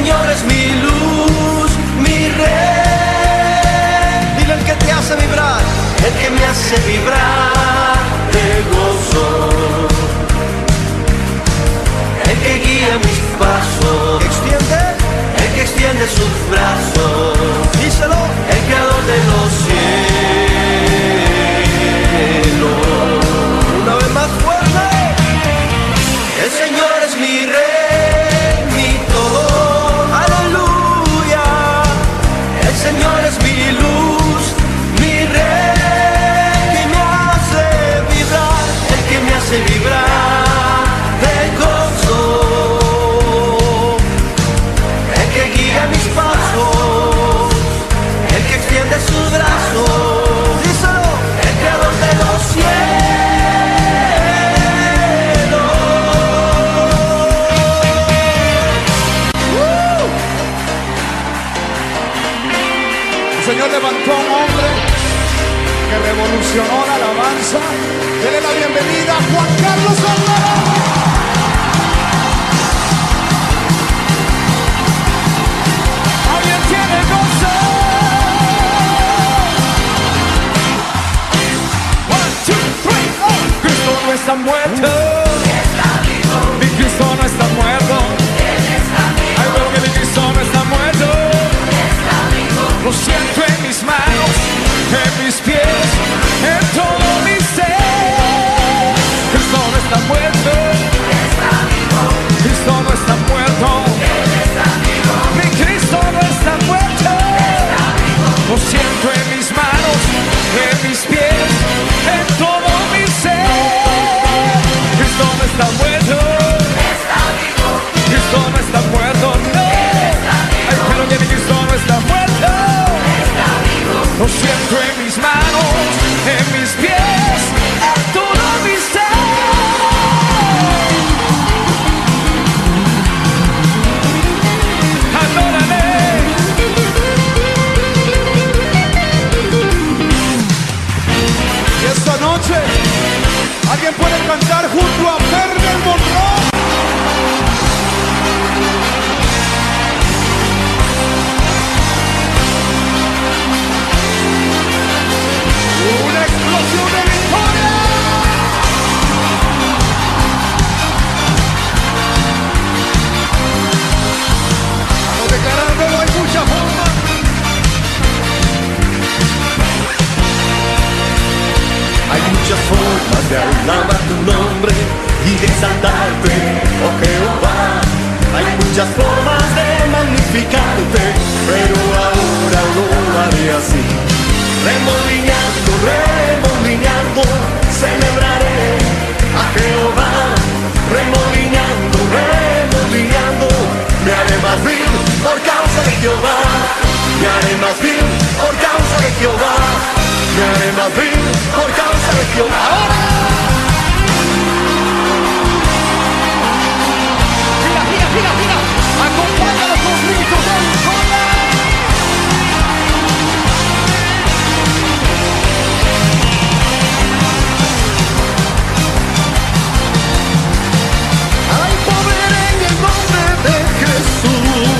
Señor es mi luz, mi rey. Dile el que te hace vibrar, el que me hace vibrar de gozo, el que guía mis pasos, el que extiende sus brazos, díselo, el creador de los cielos. Una vez más fuerte. El Señor es mi rey, mi todo, aleluya. El Señor es mi luz, mi rey, que me hace vibrar, el que me hace vibrar de gozo, el que guía mis pasos, el que extiende sus brazos, díselo, el creador de los cielos. El Señor levantó a un hombre que revolucionó la alabanza. Dele la bienvenida a Juan Carlos Olvera. ¿Alguien tiene gozo? 1, 2, 3, oh. Cristo no está muerto, mi Cristo no está muerto. Ay, veo que mi Cristo no está muerto. Lo siento en mis manos, en mis pies, en todo mi ser. Cristo no está muerto, Cristo no está muerto, mi Cristo no está muerto. Lo siento en mis manos, en mis pies, en todo mi ser. Cristo no está muerto, Cristo no está muerto, no. Ay, pero que mi Cristo no está muerto. Lo siento en mis manos, en mis pies, en todo mi ser. Adórale. Y esta noche, ¿alguien puede cantar junto a Fermín Monroe? Una explosión de victoria. Estamos declarándolo, hay mucha forma. Hay muchas formas de alabar tu nombre y de exaltarte, oh Jehová. Hay muchas formas de magnificarte, pero ahora lo haré así. Remolineando, remolineando, celebraré a Jehová. Remolineando, remolineando, me haré más vil por causa de Jehová. Me haré más vil por causa de Jehová. Me haré más vil por causa de Jehová. ¡Ahora! ¡Gira, gira, gira, gira! ¡Acompáñalo con gritos de victoria! Hay poder en el nombre de Jesús.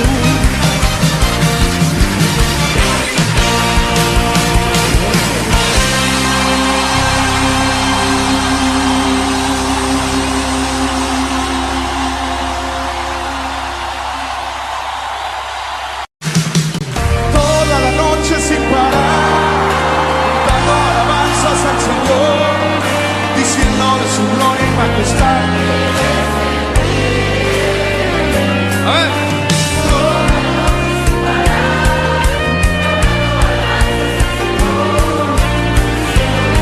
Toda la noche sin parar, dando alabanzas al Señor, diciendo de su gloria y majestad. A ver.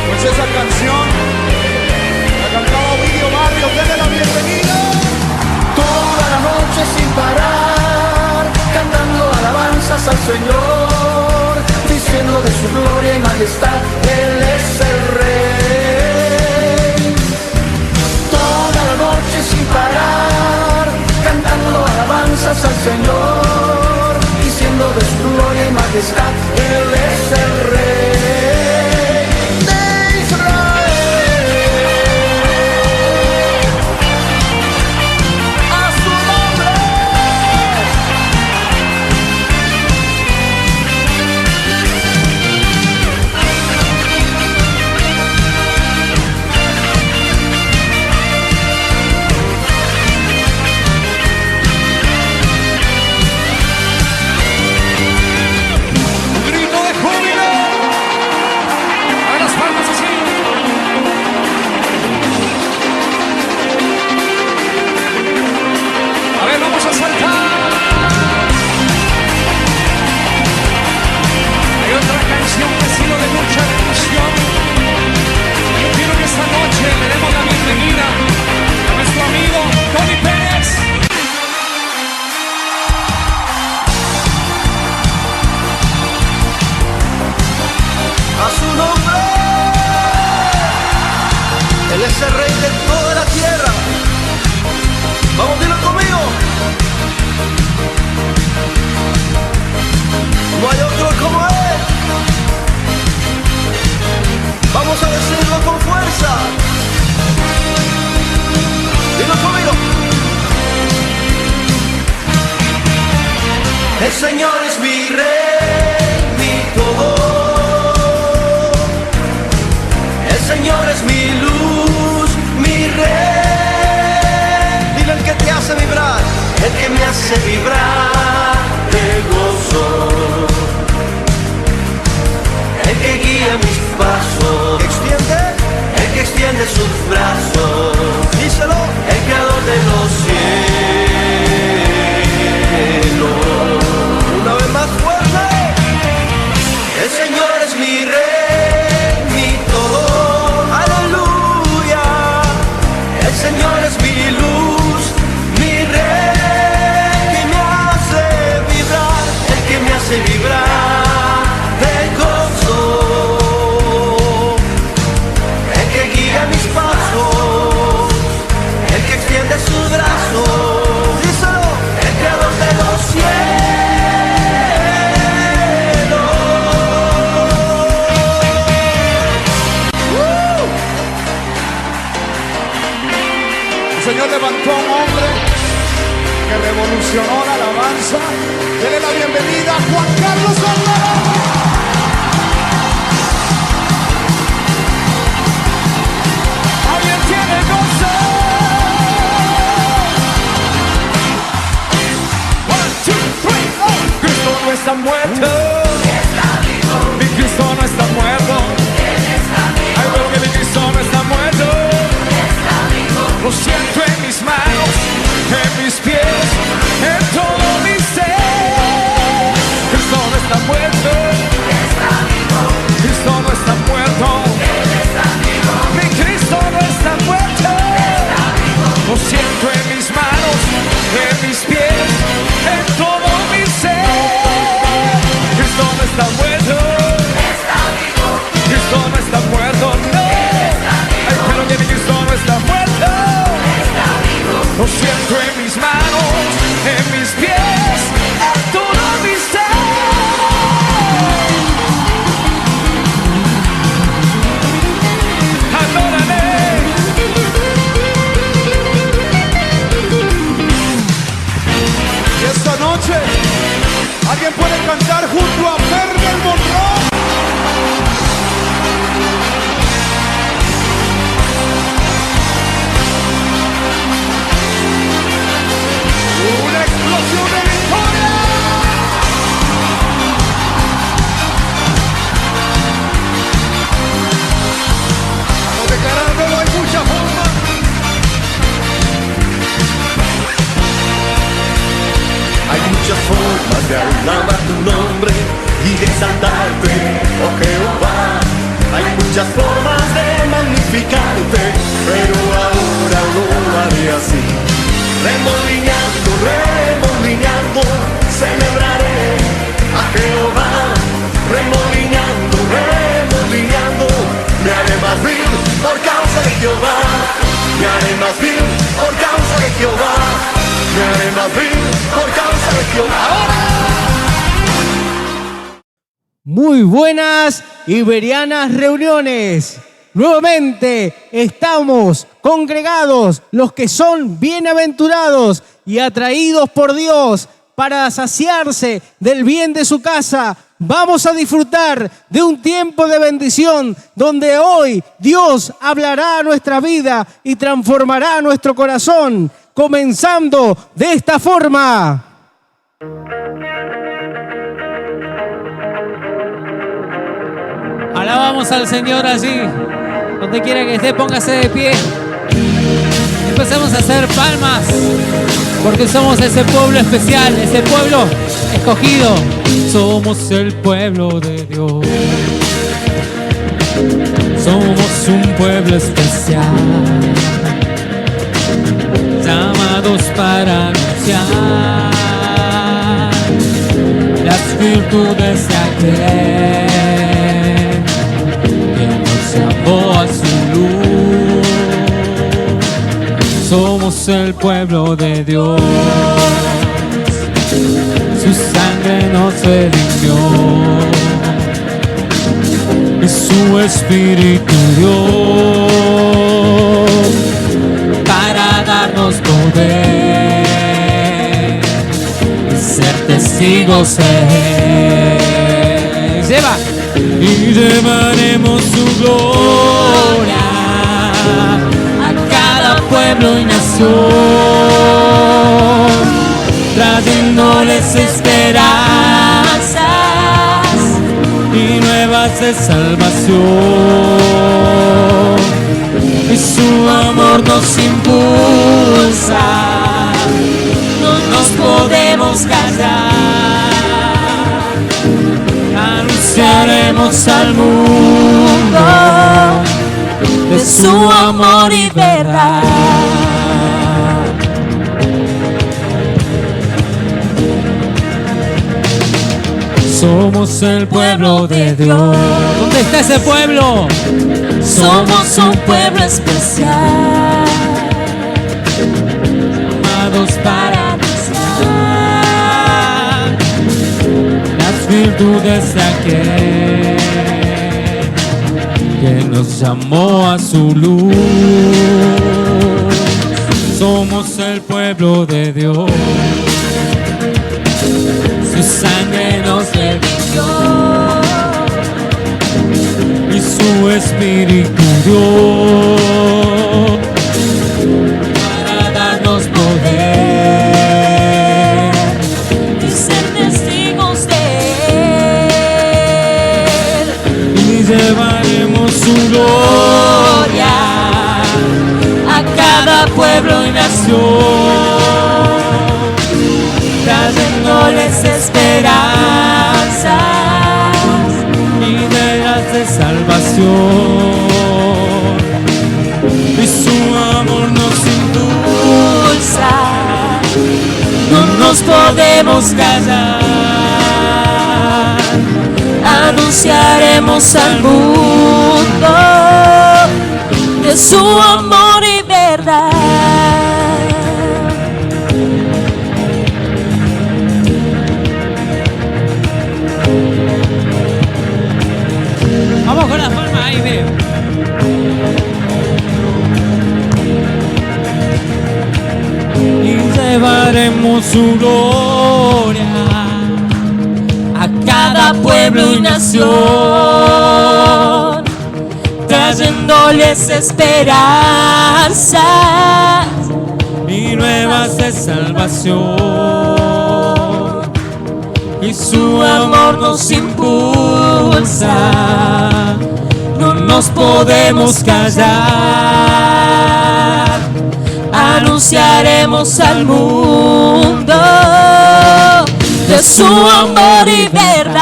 Pues esa canción la cantaba Ovidio Barrios. Denle la bienvenida. Toda la noche sin parar, cantando alabanzas al Señor, diciendo de su gloria y majestad, Él es el Rey. Toda la noche sin parar, cantando alabanzas al Señor, diciendo de su gloria y majestad, Él es el Rey de Israel. A su nombre. El Señor es mi rey, mi todo. El Señor es mi luz, mi rey. Dile el que te hace vibrar, el que me hace vibrar de gozo. El que guía mis pasos, el que extiende sus brazos. Díselo, el creador de los cielos. Una vez más fuerte. El Señor es mi rey, mi todo. Aleluya. El Señor es mi luz, mi rey, que me hace vibrar, el que me hace vibrar de gozo, el que guía mis pasos, el que extiende sus brazos. Díselo, el creador de los cielos. El Señor levantó a un hombre que revolucionó la alabanza. Dele la bienvenida a Juan Carlos Álvarez. ¿Alguien tiene gozo? 1, 2, 3, oh. Cristo no está muerto. Mi Cristo no está muerto. Ay, pero que mi Cristo no está muerto. Lo siento en mis manos, en mis pies, en todo mi ser. Cristo no está muerto. Cristo no está muerto. Mi Cristo no está muerto. Lo siento en mis manos, en mis pies, en todo mi ser. Cristo no está muerto. Cristo no está muerto, no. Ay, pero que mi Cristo no está muerto. Lo siento en mis manos, en mis pies, en todo mi ser. Adórale. Y esta noche, ¿alguien puede cantar junto a Fermín Monroe? Una explosión de victoria. Vamos declarándolo, hay mucha forma. Hay muchas formas de alabar tu nombre y de exaltarte, oh Jehová. Hay muchas formas de magnificarte, pero ahora lo haré así. Remolineando, remolineando, celebraré a Jehová. Remolineando, remolineando, me haré más vil por causa de Jehová. Me haré más vil por causa de Jehová. Me haré más vil por causa de Jehová. ¡Ahora! Muy buenas iberianas reuniones. Nuevamente estamos congregados los que son bienaventurados y atraídos por Dios para saciarse del bien de su casa. Vamos a disfrutar de un tiempo de bendición donde hoy Dios hablará a nuestra vida y transformará nuestro corazón, comenzando de esta forma. Alabamos al Señor allí. Donde quiera que esté, póngase de pie. Empecemos a hacer palmas, porque somos ese pueblo especial, ese pueblo escogido. Somos el pueblo de Dios. Somos un pueblo especial, llamados para anunciar las virtudes de aquel que nos llamó a su luz. Somos el pueblo de Dios, su sangre nos redimió y su espíritu dio para darnos poder y ser testigos de Él. Lleva. Y llevaremos su gloria a cada pueblo y nación, trayéndoles esperanzas y nuevas de salvación. Y su amor nos impulsa, no nos podemos callar. Anunciaremos al mundo de su amor y verdad. Somos el pueblo de Dios. ¿Dónde está ese pueblo? Somos un pueblo especial, amados para anunciar las virtudes de aquel que nos llamó a su luz. Somos el pueblo de Dios. Su sangre nos redimió y su espíritu dio para darnos poder y ser testigos de Él. Y llevaremos su gloria a cada pueblo y nación, trayéndoles esperanzas y ideas de salvación. Y su amor nos impulsa, no nos podemos callar. Anunciaremos al mundo de su amor y verdad. Vamos con las palmas ahí, miren. Y llevaremos su gloria a cada pueblo y nación, trayéndoles esperanzas y nuevas de salvación. Y su amor nos impulsa, no nos podemos callar. Anunciaremos al mundo de su amor y verdad,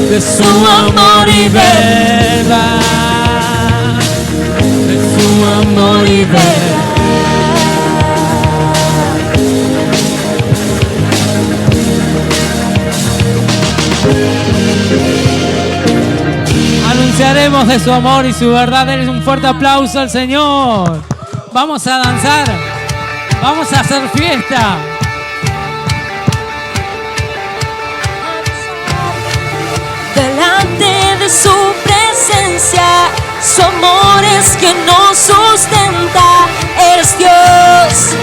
de su amor y verdad, de su amor y verdad. Anunciaremos de su amor y su verdad. Denles un fuerte aplauso al Señor. Vamos a danzar, vamos a hacer fiesta. Delante de su presencia, su amor es quien nos sustenta. Eres Dios,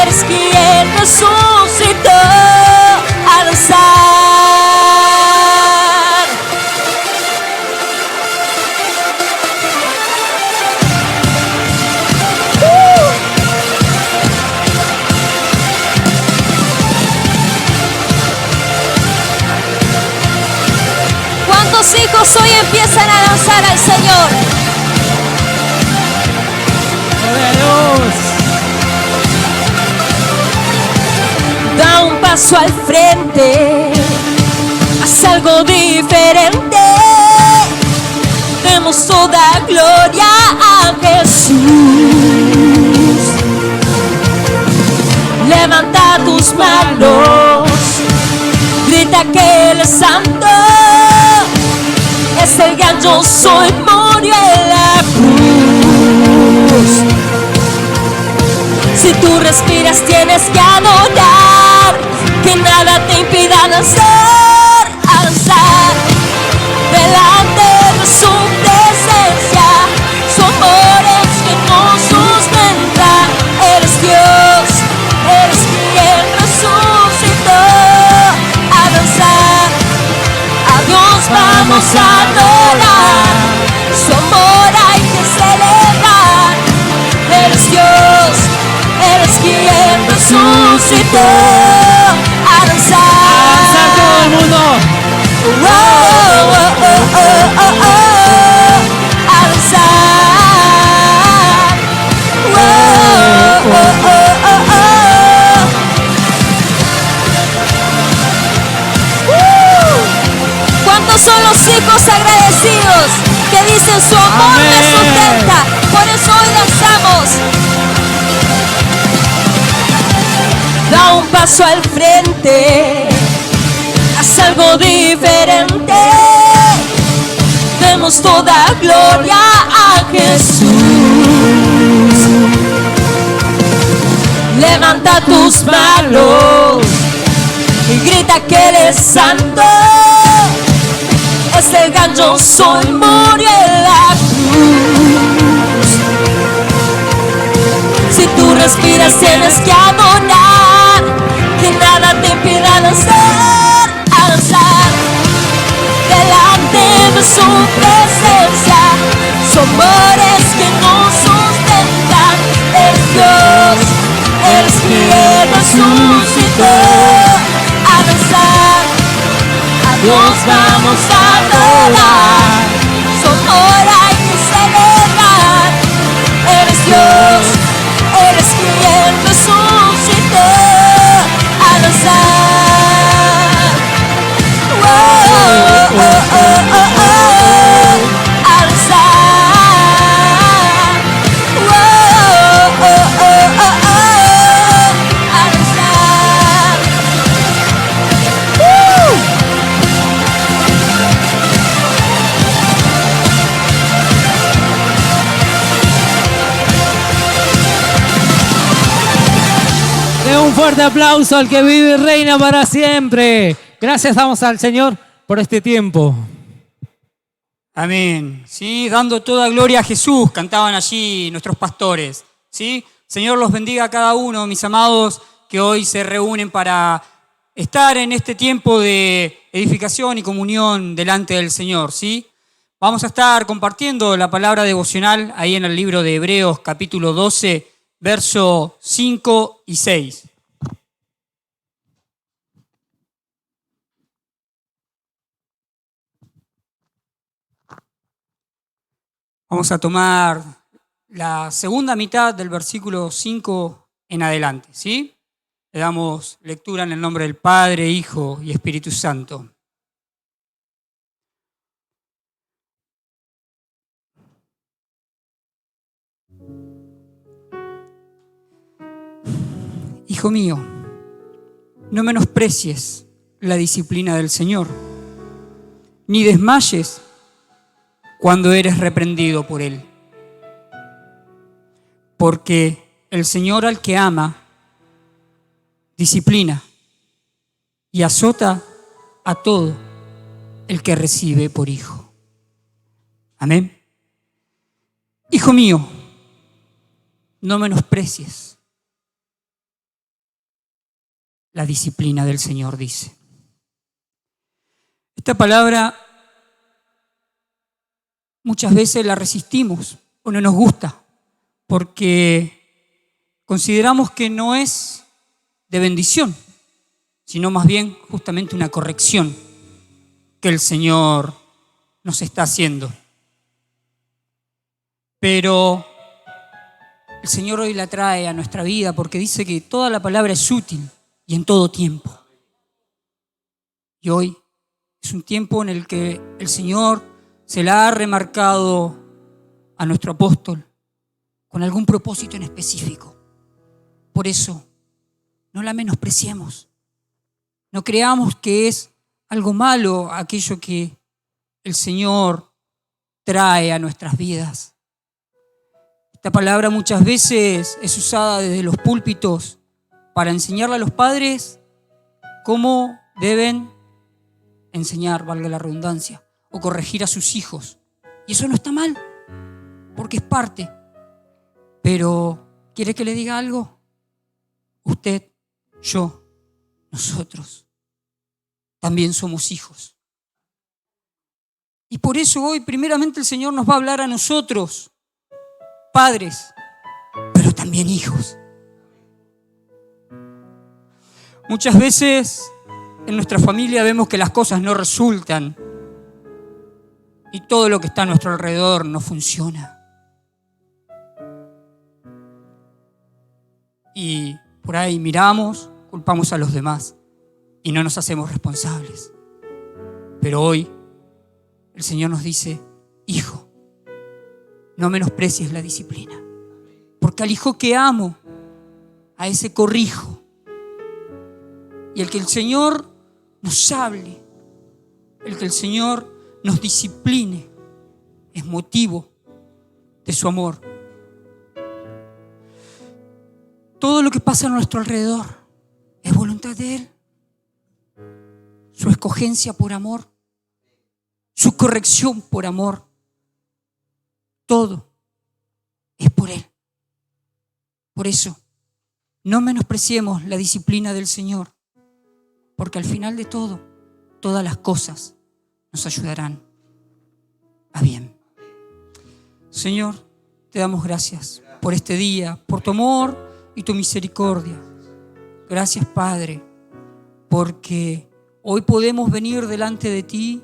eres quien resucitó a danzar. ¿Cuántos hijos hoy empiezan a danzar al Señor? Gloria a Dios. Da un paso al frente, haz algo diferente. Demos toda gloria a Jesús. Levanta tus manos, grita que Él es santo. Es el gran yo soy, murió en la cruz. Si tú respiras tienes que adorar, que nada te impida danzar, a danzar. Delante de su presencia, su amor es que nos sustenta. Eres Dios, eres quien resucitó. A danzar. A danzar todo el mundo. Oh, oh, oh, oh, oh, oh. A danzar. Oh, oh, oh, oh, oh. ¿Cuántos son los hijos agradecidos que dicen su amor me Amén. sustenta? Por eso hoy danzamos. Da un paso al frente, haz algo diferente. Demos toda gloria a Jesús. Levanta tus manos y grita que eres santo. Es el gran yo soy, murió en la cruz. Si tú respiras tienes que adorar, que nada te impida danzar, a danzar delante de su presencia. Su amor es que nos sustentan. Es Dios, es quien resucitó. A danzar, a Dios vamos a adorar. Su amor hay que celebrar. Eres Dios, eres quien resucitó. A danzar. Oh, oh, oh, oh, oh, oh. A danzar. Oh, oh, oh, oh, oh. A danzar. De un fuerte aplauso al que vive y reina para siempre. Gracias damos al Señor por este tiempo. Amén. Sí, dando toda gloria a Jesús, cantaban allí nuestros pastores. ¿Sí? Señor los bendiga a cada uno, mis amados, que hoy se reúnen para estar en este tiempo de edificación y comunión delante del Señor. ¿Sí? Vamos a estar compartiendo la palabra devocional ahí en el libro de Hebreos, capítulo 12, versos 5 y 6. Vamos a tomar la segunda mitad del versículo 5 en adelante, ¿sí? Le damos lectura en el nombre del Padre, Hijo y Espíritu Santo. Hijo mío, no menosprecies la disciplina del Señor, ni desmayes cuando eres reprendido por Él. Porque el Señor al que ama, disciplina y azota a todo el que recibe por hijo. Amén. Hijo mío, no menosprecies la disciplina del Señor, dice. Esta palabra muchas veces la resistimos o no nos gusta porque consideramos que no es de bendición, sino más bien justamente una corrección que el Señor nos está haciendo. Pero el Señor hoy la trae a nuestra vida porque dice que toda la palabra es útil y en todo tiempo. Y hoy es un tiempo en el que el Señor se la ha remarcado a nuestro apóstol con algún propósito en específico. Por eso, no la menospreciemos. No creamos que es algo malo aquello que el Señor trae a nuestras vidas. Esta palabra muchas veces es usada desde los púlpitos para enseñarle a los padres cómo deben enseñar, valga la redundancia, o corregir a sus hijos. Y eso no está mal, porque es parte. Pero, ¿quiere que le diga algo? Usted, yo, nosotros, también somos hijos. Y por eso hoy, primeramente, el Señor nos va a hablar a nosotros, padres, pero también hijos. Muchas veces en nuestra familia vemos que las cosas no resultan y todo lo que está a nuestro alrededor no funciona. Y por ahí miramos, culpamos a los demás y no nos hacemos responsables. Pero hoy el Señor nos dice: hijo, no menosprecies la disciplina, porque al hijo que amo, a ese corrijo. Y el que el Señor nos hable, el que el Señor nos discipline, es motivo de su amor. Todo lo que pasa a nuestro alrededor es voluntad de Él. Su escogencia por amor, su corrección por amor, todo es por Él. Por eso, no menospreciemos la disciplina del Señor, porque al final de todo, todas las cosas nos ayudarán a bien. Señor, te damos gracias por este día, por tu amor y tu misericordia. Gracias, Padre, porque hoy podemos venir delante de ti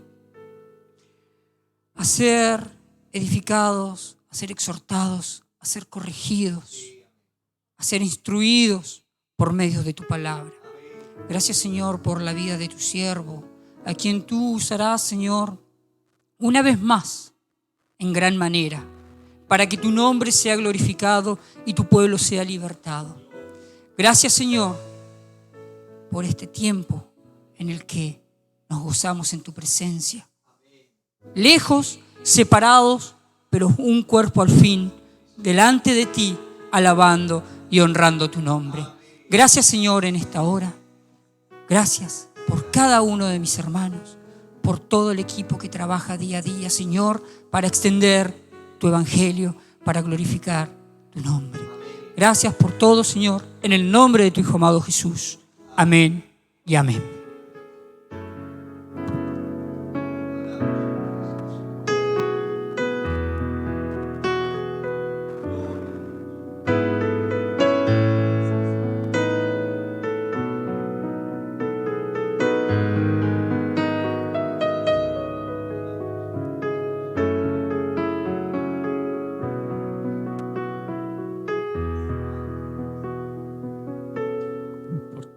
a ser edificados, a ser exhortados, a ser corregidos, a ser instruidos por medio de tu palabra. Gracias, Señor, por la vida de tu siervo, a quien tú usarás, Señor, una vez más, en gran manera, para que tu nombre sea glorificado y tu pueblo sea libertado. Gracias, Señor, por este tiempo en el que nos gozamos en tu presencia. Lejos, separados, pero un cuerpo al fin, delante de ti, alabando y honrando tu nombre. Gracias, Señor, en esta hora. Gracias por cada uno de mis hermanos, por todo el equipo que trabaja día a día, Señor, para extender tu evangelio, para glorificar tu nombre. Gracias por todo, Señor, en el nombre de tu Hijo amado Jesús. Amén y amén.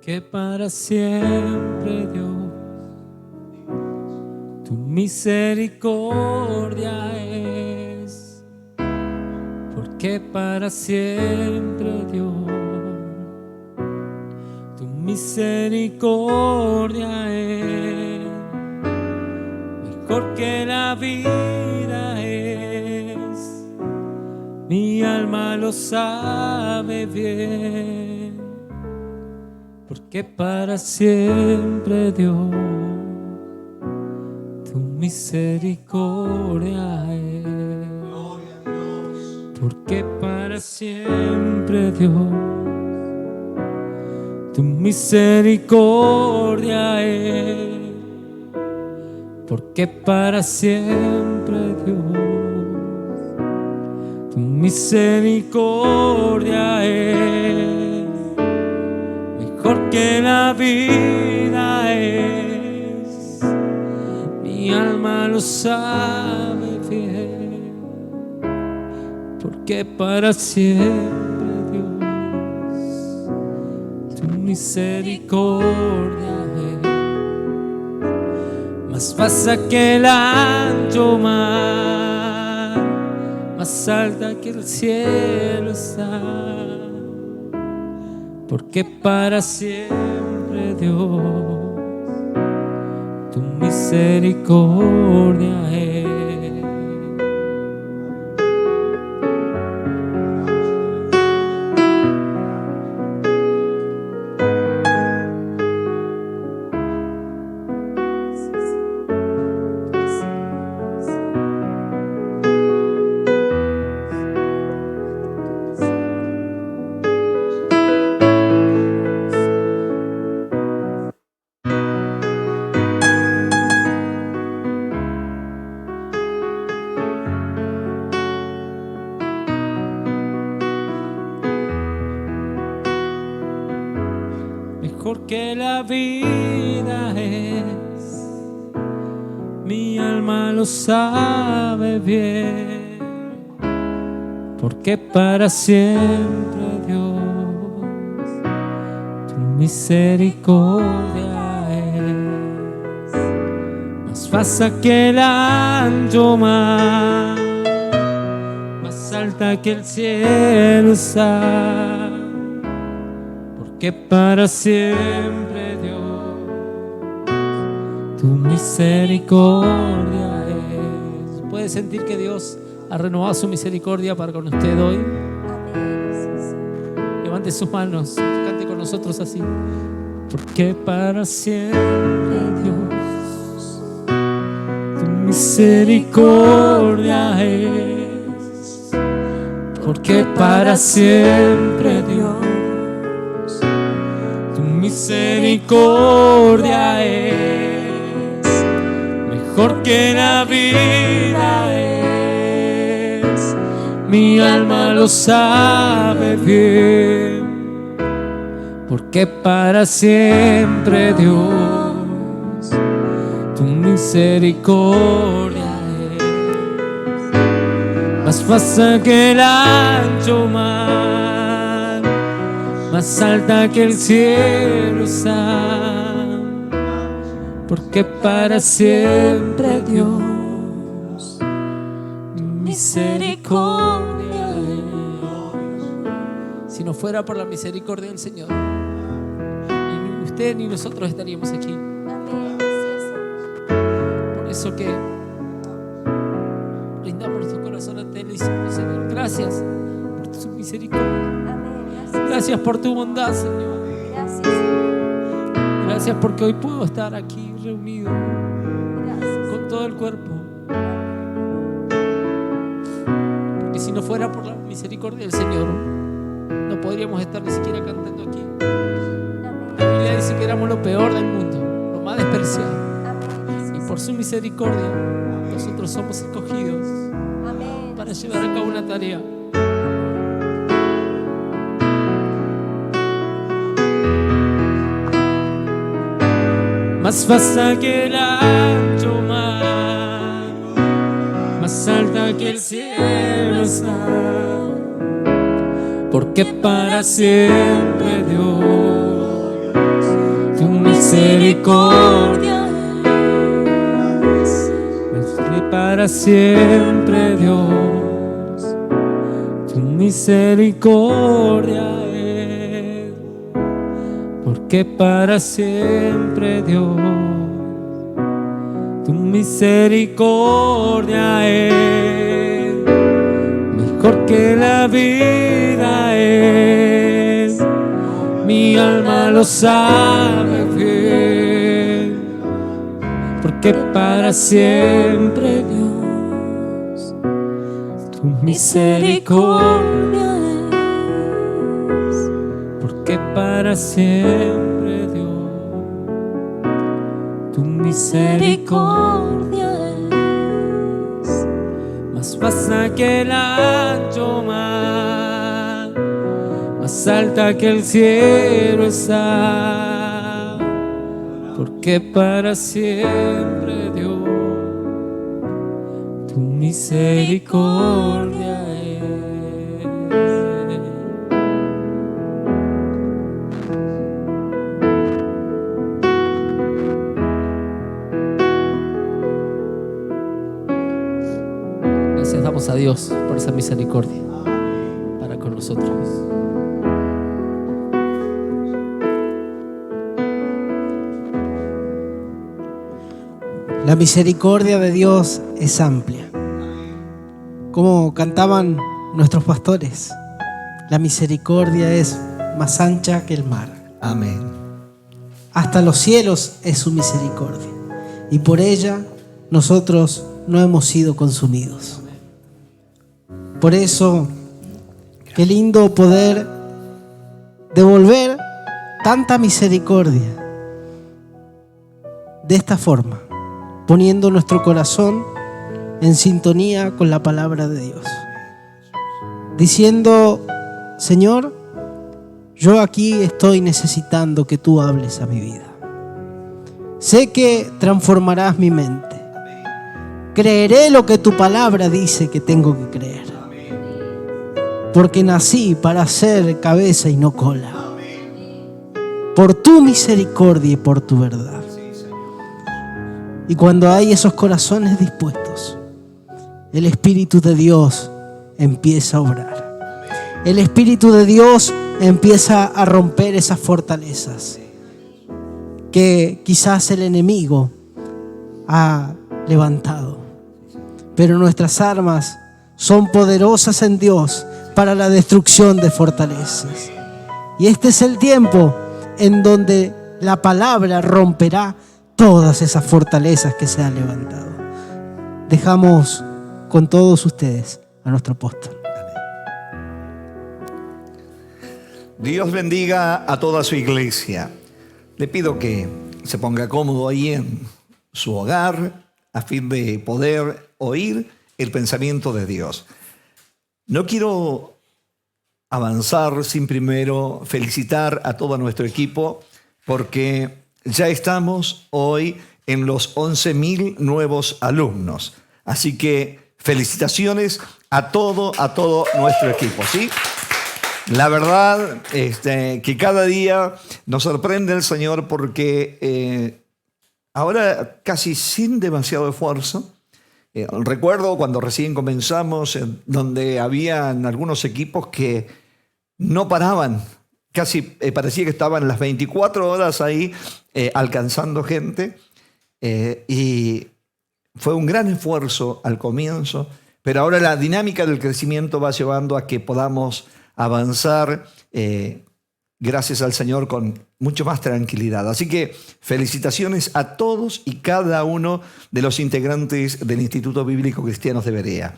Que para siempre, Dios, tu misericordia es. Porque para siempre, Dios, tu misericordia es. Mejor que la vida es. Mi alma lo sabe bien. Porque para siempre, Dios, tu misericordia es. Porque para siempre, Dios, tu misericordia es. Porque para siempre, Dios, tu misericordia es. Porque la vida es, mi alma lo sabe bien, porque para siempre, Dios, tu misericordia es. Más vasta que el ancho mar, más alta que el cielo está. Porque para siempre, Dios, tu misericordia es. Mejor que la vida es, mi alma lo sabe bien, porque para siempre Dios, tu misericordia es más vasta que el ancho mar, más alta que el cielo está, porque para siempre Dios, tu misericordia es. ¿Puede sentir que Dios ha renovado su misericordia para con usted hoy? Levante sus manos, cante con nosotros así. Porque para siempre Dios, tu misericordia es. Porque para siempre Dios, tu misericordia es. Mejor que la vida es, mi alma lo sabe bien, porque para siempre Dios, tu misericordia es. Más vasta que el ancho mar, más alta que el cielo está, porque para siempre Dios, misericordia es. Si no fuera por la misericordia del Señor, ni usted ni nosotros estaríamos aquí. Por eso que brindamos nuestro corazón ante Él y decimos: Señor, gracias por tu misericordia. Gracias por tu bondad, Señor. Gracias porque hoy puedo estar aquí reunido con todo el cuerpo. Porque si no fuera por la misericordia del Señor, no podríamos estar ni siquiera cantando aquí. La Biblia dice que éramos lo peor del mundo, lo más despreciado. Y por su misericordia, nosotros somos escogidos para llevar a cabo una tarea. Más vasta que el ancho mar, más alta que el cielo está, porque para siempre Dios, tu misericordia es. Porque para siempre Dios, tu misericordia es. Porque para siempre Dios, tu misericordia es. Mejor que la vida es, mi alma lo sabe bien, porque para siempre Dios, tu misericordia es. Porque para siempre Dios, tu misericordia es. Más vasta que el ancho mar, más alta que el cielo está, porque para siempre Dios, tu misericordia es. Gracias damos a Dios por esa misericordia para con nosotros. La misericordia de Dios es amplia. Como cantaban nuestros pastores, la misericordia es más ancha que el mar. Amén. Hasta los cielos es su misericordia, y por ella nosotros no hemos sido consumidos. Por eso, qué lindo poder devolver tanta misericordia de esta forma, poniendo nuestro corazón en sintonía con la palabra de Dios, diciendo: Señor, yo aquí estoy necesitando que tú hables a mi vida. Sé que transformarás mi mente. Creeré lo que tu palabra dice que tengo que creer. Porque nací para ser cabeza y no cola. Por tu misericordia y por tu verdad. Y cuando hay esos corazones dispuestos, el Espíritu de Dios empieza a obrar. El Espíritu de Dios empieza a romper esas fortalezas que quizás el enemigo ha levantado. Pero nuestras armas son poderosas en Dios para la destrucción de fortalezas. Y este es el tiempo en donde la palabra romperá todas esas fortalezas que se han levantado. Dejamos con todos ustedes a nuestro apóstol. Dios bendiga a toda su iglesia. Le pido que se ponga cómodo ahí en su hogar a fin de poder oír el pensamiento de Dios. No quiero avanzar sin primero felicitar a todo nuestro equipo, porque ya estamos hoy en los 11.000 nuevos alumnos. Así que felicitaciones a todo nuestro equipo, ¿sí? La verdad que cada día nos sorprende el Señor porque ahora casi sin demasiado esfuerzo. Recuerdo cuando recién comenzamos, donde habían algunos equipos que no paraban. Casi parecía que estaban las 24 horas ahí alcanzando gente. Y fue un gran esfuerzo al comienzo, pero ahora la dinámica del crecimiento va llevando a que podamos avanzar, gracias al Señor, con mucho más tranquilidad. Así que felicitaciones a todos y cada uno de los integrantes del Instituto Bíblico Cristianos de Berea.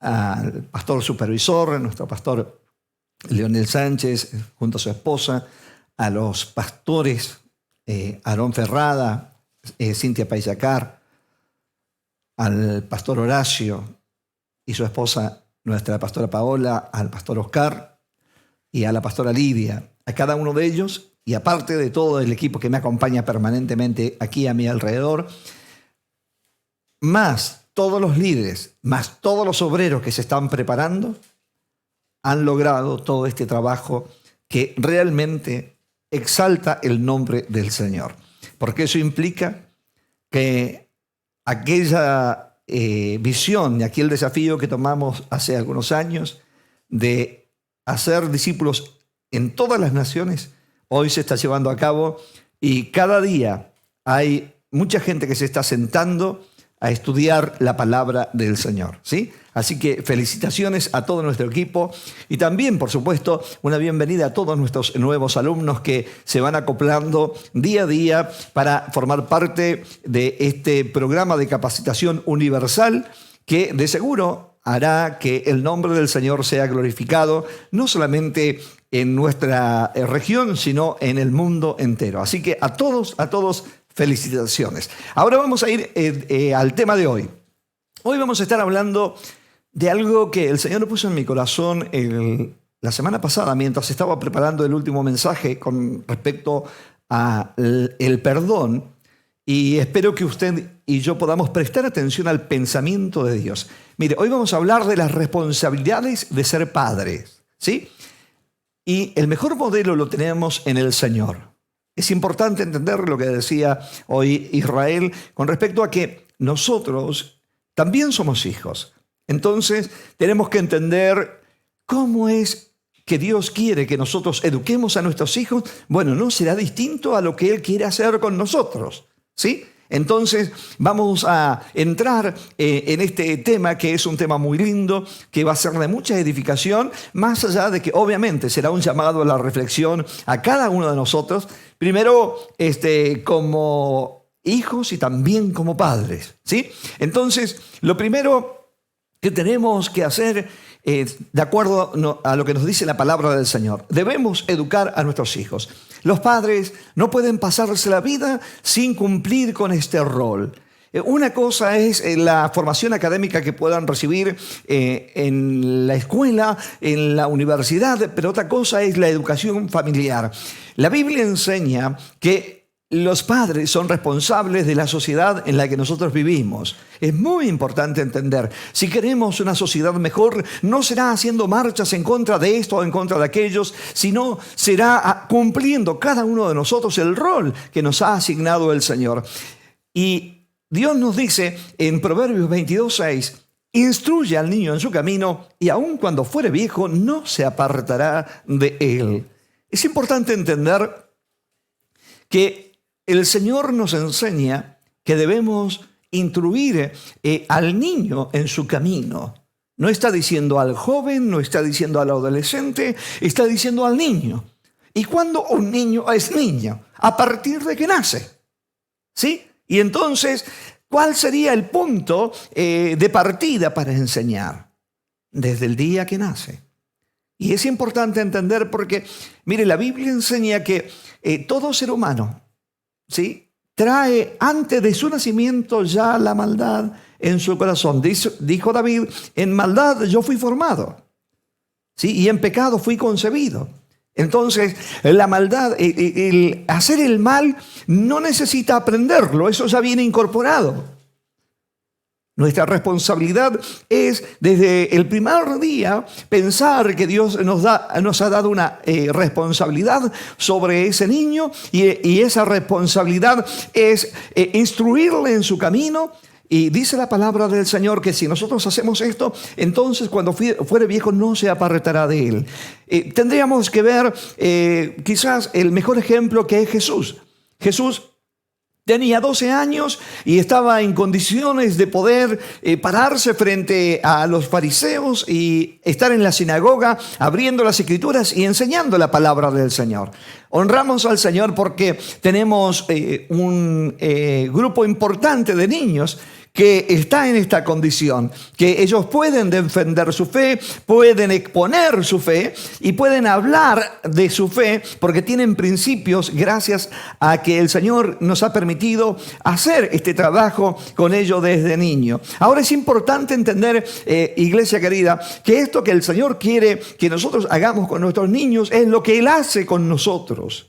Al pastor supervisor, nuestro pastor Leonel Sánchez, junto a su esposa, a los pastores Aarón Ferrada, Cintia Paisacar, al pastor Horacio y su esposa, nuestra pastora Paola, al pastor Oscar y a la pastora Lidia, a cada uno de ellos, y aparte de todo el equipo que me acompaña permanentemente aquí a mi alrededor, más todos los líderes, más todos los obreros que se están preparando, han logrado todo este trabajo que realmente exalta el nombre del Señor. Porque eso implica que aquella visión y aquel desafío que tomamos hace algunos años de hacer discípulos en todas las naciones, hoy se está llevando a cabo y cada día hay mucha gente que se está sentando a estudiar la palabra del Señor, ¿sí? Así que felicitaciones a todo nuestro equipo y también, por supuesto, una bienvenida a todos nuestros nuevos alumnos que se van acoplando día a día para formar parte de este programa de capacitación universal que de seguro hará que el nombre del Señor sea glorificado, no solamente en nuestra región, sino en el mundo entero. Así que a todos, felicitaciones. Ahora vamos a ir al tema de hoy. Hoy vamos a estar hablando de algo que el Señor puso en mi corazón la semana pasada, mientras estaba preparando el último mensaje con respecto al perdón, y espero que usted y yo podamos prestar atención al pensamiento de Dios. Mire, hoy vamos a hablar de las responsabilidades de ser padres, ¿sí? Y el mejor modelo lo tenemos en el Señor. Es importante entender lo que decía hoy Israel con respecto a que nosotros también somos hijos. Entonces tenemos que entender cómo es que Dios quiere que nosotros eduquemos a nuestros hijos. Bueno, no será distinto a lo que Él quiere hacer con nosotros, ¿sí? Entonces vamos a entrar en este tema, que es un tema muy lindo, que va a ser de mucha edificación, más allá de que obviamente será un llamado a la reflexión a cada uno de nosotros, primero como hijos y también como padres, ¿sí? Entonces, lo primero que tenemos que hacer, de acuerdo a lo que nos dice la palabra del Señor, debemos educar a nuestros hijos. Los padres no pueden pasarse la vida sin cumplir con este rol. Una cosa es la formación académica que puedan recibir en la escuela, en la universidad, pero otra cosa es la educación familiar. La Biblia enseña que los padres son responsables de la sociedad en la que nosotros vivimos. Es muy importante entender, si queremos una sociedad mejor, no será haciendo marchas en contra de esto o en contra de aquellos, sino será cumpliendo cada uno de nosotros el rol que nos ha asignado el Señor. Y Dios nos dice en Proverbios 22:6, instruye al niño en su camino y aun cuando fuere viejo no se apartará de él. Es importante entender que el Señor nos enseña que debemos instruir al niño en su camino. No está diciendo al joven, no está diciendo al adolescente, está diciendo al niño. ¿Y cuándo un niño es niño? A partir de que nace. ¿Sí? Y entonces, ¿cuál sería el punto de partida para enseñar? Desde el día que nace. Y es importante entender porque, mire, la Biblia enseña que todo ser humano, ¿sí?, trae antes de su nacimiento ya la maldad en su corazón. Dijo David, en maldad yo fui formado, ¿sí?, y en pecado fui concebido. Entonces, la maldad, el hacer el mal, no necesita aprenderlo, eso ya viene incorporado. Nuestra responsabilidad es desde el primer día pensar que Dios nos ha dado una responsabilidad sobre ese niño y esa responsabilidad es instruirle en su camino. Y dice la palabra del Señor que si nosotros hacemos esto, entonces cuando fuere viejo no se apartará de él. Tendríamos que ver quizás el mejor ejemplo que es Jesús. Jesús tenía 12 años y estaba en condiciones de poder pararse frente a los fariseos y estar en la sinagoga abriendo las escrituras y enseñando la palabra del Señor. Honramos al Señor porque tenemos un grupo importante de niños que está en esta condición, que ellos pueden defender su fe, pueden exponer su fe y pueden hablar de su fe porque tienen principios gracias a que el Señor nos ha permitido hacer este trabajo con ellos desde niño. Ahora es importante entender, iglesia querida, que esto que el Señor quiere que nosotros hagamos con nuestros niños es lo que Él hace con nosotros,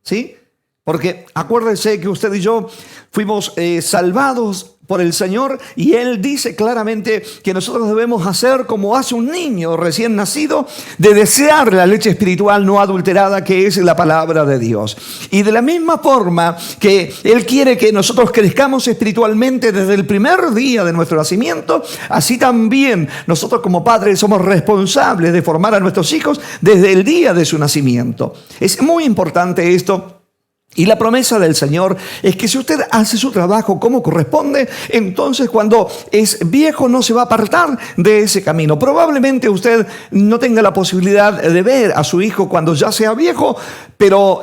¿sí? Porque acuérdense que usted y yo fuimos salvados por el Señor y Él dice claramente que nosotros debemos hacer como hace un niño recién nacido, de desear la leche espiritual no adulterada que es la palabra de Dios. Y de la misma forma que Él quiere que nosotros crezcamos espiritualmente desde el primer día de nuestro nacimiento, así también nosotros como padres somos responsables de formar a nuestros hijos desde el día de su nacimiento. Es muy importante esto. Y la promesa del Señor es que si usted hace su trabajo como corresponde, entonces cuando es viejo no se va a apartar de ese camino. Probablemente usted no tenga la posibilidad de ver a su hijo cuando ya sea viejo, pero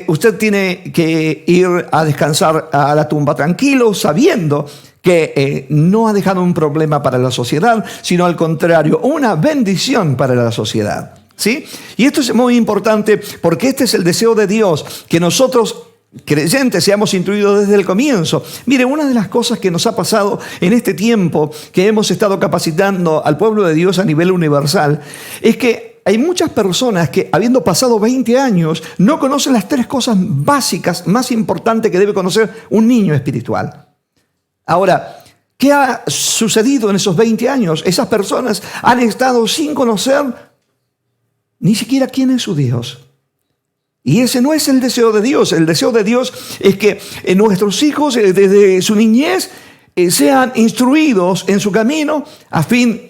usted tiene que ir a descansar a la tumba tranquilo, sabiendo que no ha dejado un problema para la sociedad, sino al contrario, una bendición para la sociedad. ¿Sí? Y esto es muy importante porque este es el deseo de Dios, que nosotros creyentes seamos instruidos desde el comienzo. Mire, una de las cosas que nos ha pasado en este tiempo que hemos estado capacitando al pueblo de Dios a nivel universal es que hay muchas personas que, habiendo pasado 20 años, no conocen las 3 cosas básicas más importantes que debe conocer un niño espiritual. Ahora, ¿qué ha sucedido en esos 20 años? Esas personas han estado sin conocer ni siquiera quién es su Dios. Y ese no es el deseo de Dios. El deseo de Dios es que nuestros hijos desde su niñez sean instruidos en su camino a fin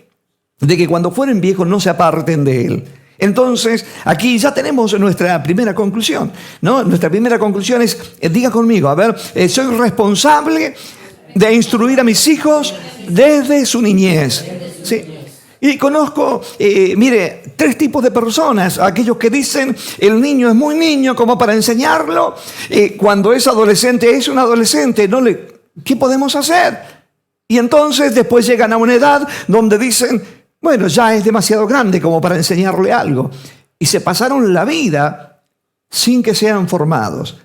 de que cuando fueren viejos no se aparten de él. Entonces, aquí ya tenemos nuestra primera conclusión, ¿no? Nuestra primera conclusión es, diga conmigo, a ver, soy responsable de instruir a mis hijos desde su niñez. ¿Sí? Y conozco, mire, 3 tipos de personas. Aquellos que dicen, el niño es muy niño como para enseñarlo. Cuando es adolescente, es un adolescente. ¿Qué podemos hacer? Y entonces después llegan a una edad donde dicen, bueno, ya es demasiado grande como para enseñarle algo. Y se pasaron la vida sin que sean formados.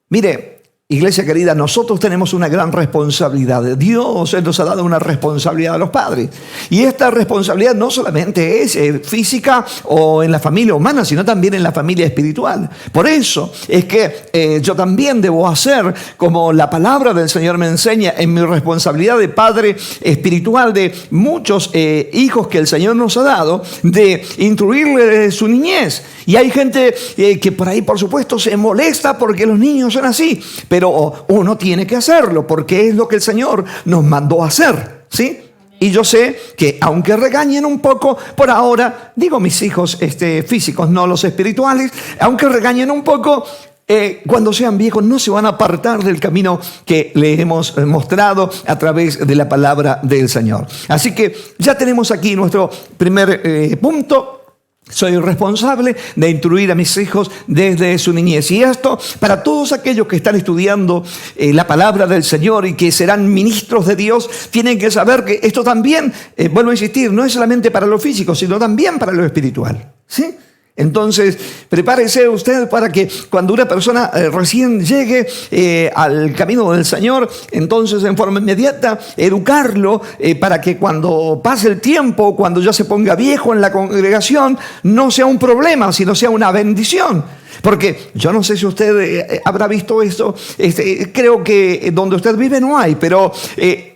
Mire, Iglesia querida, nosotros tenemos una gran responsabilidad. Dios nos ha dado una responsabilidad a los padres. Y esta responsabilidad no solamente es física o en la familia humana, sino también en la familia espiritual. Por eso es que yo también debo hacer, como la palabra del Señor me enseña, en mi responsabilidad de padre espiritual de muchos hijos que el Señor nos ha dado, de instruirle de su niñez. Y hay gente que por ahí, por supuesto, se molesta porque los niños son así. Pero uno tiene que hacerlo porque es lo que el Señor nos mandó a hacer, ¿sí? Y yo sé que aunque regañen un poco por ahora, digo mis hijos físicos, no los espirituales, aunque regañen un poco, cuando sean viejos no se van a apartar del camino que le hemos mostrado a través de la palabra del Señor. Así que ya tenemos aquí nuestro primer punto. Soy responsable de instruir a mis hijos desde su niñez. Y esto, para todos aquellos que están estudiando la palabra del Señor y que serán ministros de Dios, tienen que saber que esto también, vuelvo a insistir, no es solamente para lo físico, sino también para lo espiritual, ¿sí? Entonces, prepárese usted para que cuando una persona recién llegue al camino del Señor, entonces en forma inmediata educarlo para que cuando pase el tiempo, cuando ya se ponga viejo en la congregación, no sea un problema, sino sea una bendición. Porque yo no sé si usted habrá visto esto, creo que donde usted vive no hay, pero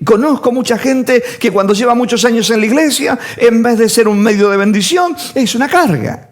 conozco mucha gente que cuando lleva muchos años en la iglesia, en vez de ser un medio de bendición, es una carga.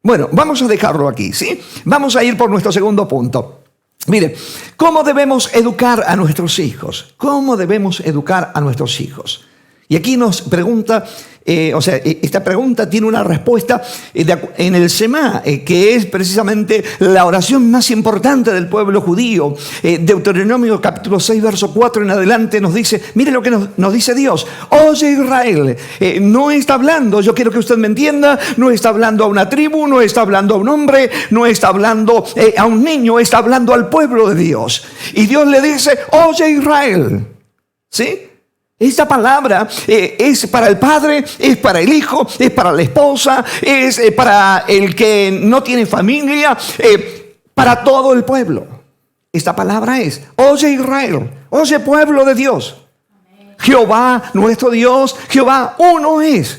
Bueno, vamos a dejarlo aquí, ¿sí? Vamos a ir por nuestro segundo punto. Mire, ¿cómo debemos educar a nuestros hijos? ¿Cómo debemos educar a nuestros hijos? Y aquí nos pregunta, esta pregunta tiene una respuesta en el Shema, que es precisamente la oración más importante del pueblo judío. Deuteronomio capítulo 6, verso 4 en adelante nos dice, mire lo que nos dice Dios. Oye Israel, no está hablando, yo quiero que usted me entienda, no está hablando a una tribu, no está hablando a un hombre, no está hablando a un niño, está hablando al pueblo de Dios. Y Dios le dice, oye Israel, ¿sí? Esta palabra es para el padre, es para el hijo, es para la esposa, es para el que no tiene familia, para todo el pueblo. Esta palabra es, oye Israel, oye pueblo de Dios. Jehová, nuestro Dios, Jehová uno es.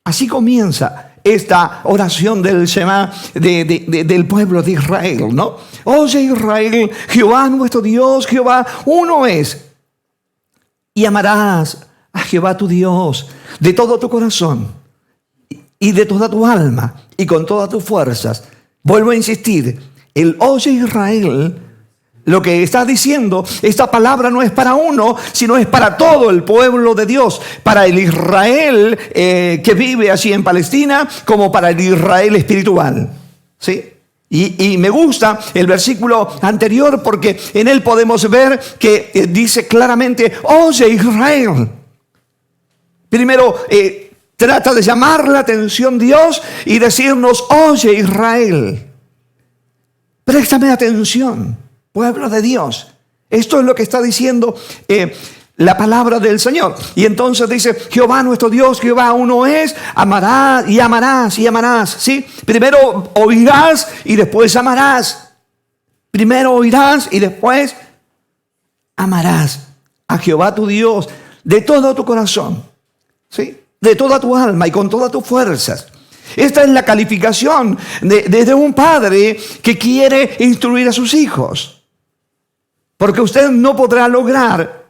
Así comienza esta oración del Shema del pueblo de Israel, ¿no? Oye Israel, Jehová, nuestro Dios, Jehová uno es. Y amarás a Jehová tu Dios de todo tu corazón y de toda tu alma y con todas tus fuerzas. Vuelvo a insistir, el oye Israel, lo que está diciendo, esta palabra no es para uno, sino es para todo el pueblo de Dios, para el Israel que vive allí en Palestina, como para el Israel espiritual, ¿sí? Y me gusta el versículo anterior porque en él podemos ver que dice claramente, oye Israel. Primero trata de llamar la atención Dios y decirnos, oye Israel. Préstame atención, pueblo de Dios. Esto es lo que está diciendo la palabra del Señor. Y entonces dice, Jehová nuestro Dios, Jehová uno es, amarás y amarás y amarás, ¿sí? Primero oirás y después amarás. Primero oirás y después amarás a Jehová tu Dios de todo tu corazón, ¿sí? De toda tu alma y con todas tus fuerzas. Esta es la calificación de un padre que quiere instruir a sus hijos. Porque usted no podrá lograr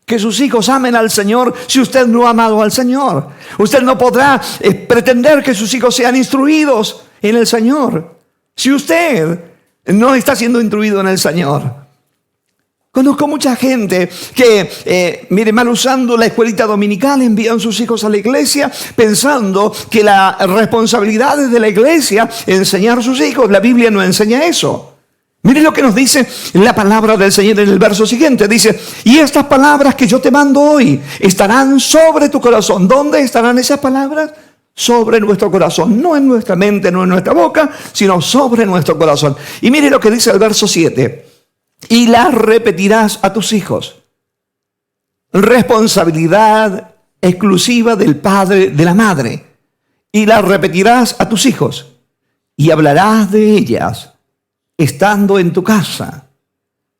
que sus hijos amen al Señor si usted no ha amado al Señor. Usted no podrá pretender que sus hijos sean instruidos en el Señor si usted no está siendo instruido en el Señor. Conozco mucha gente que, mal usando la escuelita dominical, envían sus hijos a la iglesia pensando que la responsabilidad es de la iglesia enseñar a sus hijos. La Biblia no enseña eso. Mire lo que nos dice la palabra del Señor en el verso siguiente. Dice, y estas palabras que yo te mando hoy estarán sobre tu corazón. ¿Dónde estarán esas palabras? Sobre nuestro corazón. No en nuestra mente, no en nuestra boca, sino sobre nuestro corazón. Y mire lo que dice el verso 7. Y las repetirás a tus hijos. Responsabilidad exclusiva del padre, de la madre. Y las repetirás a tus hijos. Y hablarás de ellas estando en tu casa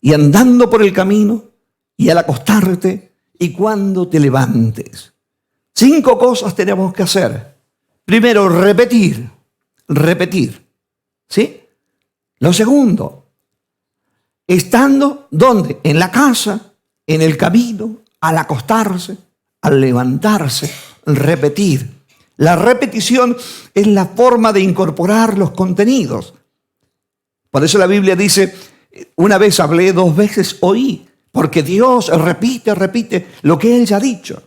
y andando por el camino y al acostarte y cuando te levantes. 5 cosas tenemos que hacer. Primero, repetir. ¿Sí? Lo segundo, estando, ¿dónde? En la casa, en el camino, al acostarse, al levantarse, repetir. La repetición es la forma de incorporar los contenidos. Por eso la Biblia dice, una vez hablé, 2 veces oí, porque Dios repite lo que Él ya ha dicho.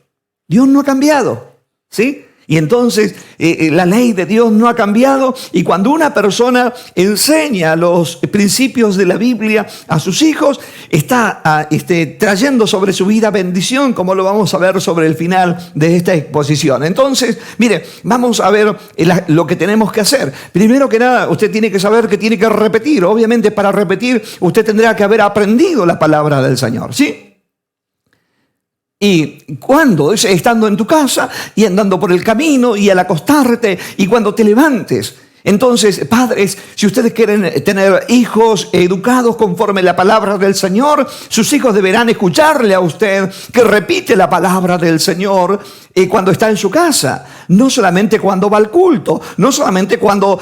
Dios no ha cambiado, ¿sí? Y entonces la ley de Dios no ha cambiado, y cuando una persona enseña los principios de la Biblia a sus hijos, está trayendo sobre su vida bendición, como lo vamos a ver sobre el final de esta exposición. Entonces, mire, vamos a ver lo que tenemos que hacer. Primero que nada, usted tiene que saber que tiene que repetir. Obviamente, para repetir, usted tendrá que haber aprendido la palabra del Señor, ¿sí? Y cuando, estando en tu casa y andando por el camino y al acostarte y cuando te levantes. Entonces, padres, si ustedes quieren tener hijos educados conforme la palabra del Señor, sus hijos deberán escucharle a usted que repite la palabra del Señor cuando está en su casa. No solamente cuando va al culto, no solamente cuando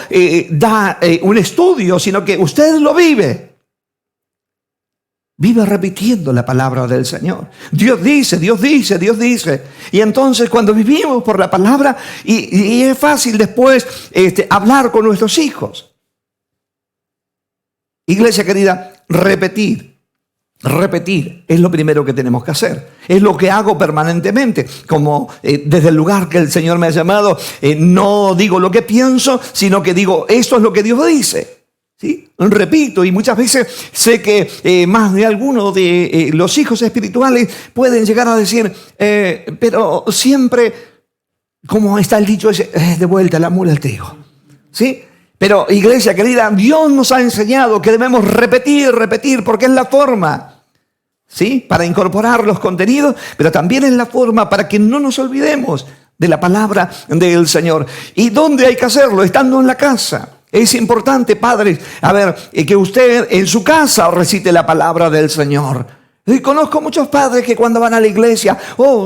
da un estudio, sino que usted lo vive. Vive repitiendo la palabra del Señor. Dios dice. Y entonces cuando vivimos por la palabra, y es fácil después hablar con nuestros hijos. Iglesia querida, repetir es lo primero que tenemos que hacer. Es lo que hago permanentemente. Como desde el lugar que el Señor me ha llamado, no digo lo que pienso, sino que digo, esto es lo que Dios dice. ¿Sí? Repito, y muchas veces sé que más de alguno de los hijos espirituales pueden llegar a decir, pero siempre, como está el dicho ese, de vuelta la mula al trigo. ¿Sí? Pero iglesia querida, Dios nos ha enseñado que debemos repetir, porque es la forma, ¿sí? Para incorporar los contenidos, pero también es la forma para que no nos olvidemos de la palabra del Señor. ¿Y dónde hay que hacerlo? Estando en la casa. Es importante, padres, que usted en su casa recite la palabra del Señor. Y conozco muchos padres que cuando van a la iglesia,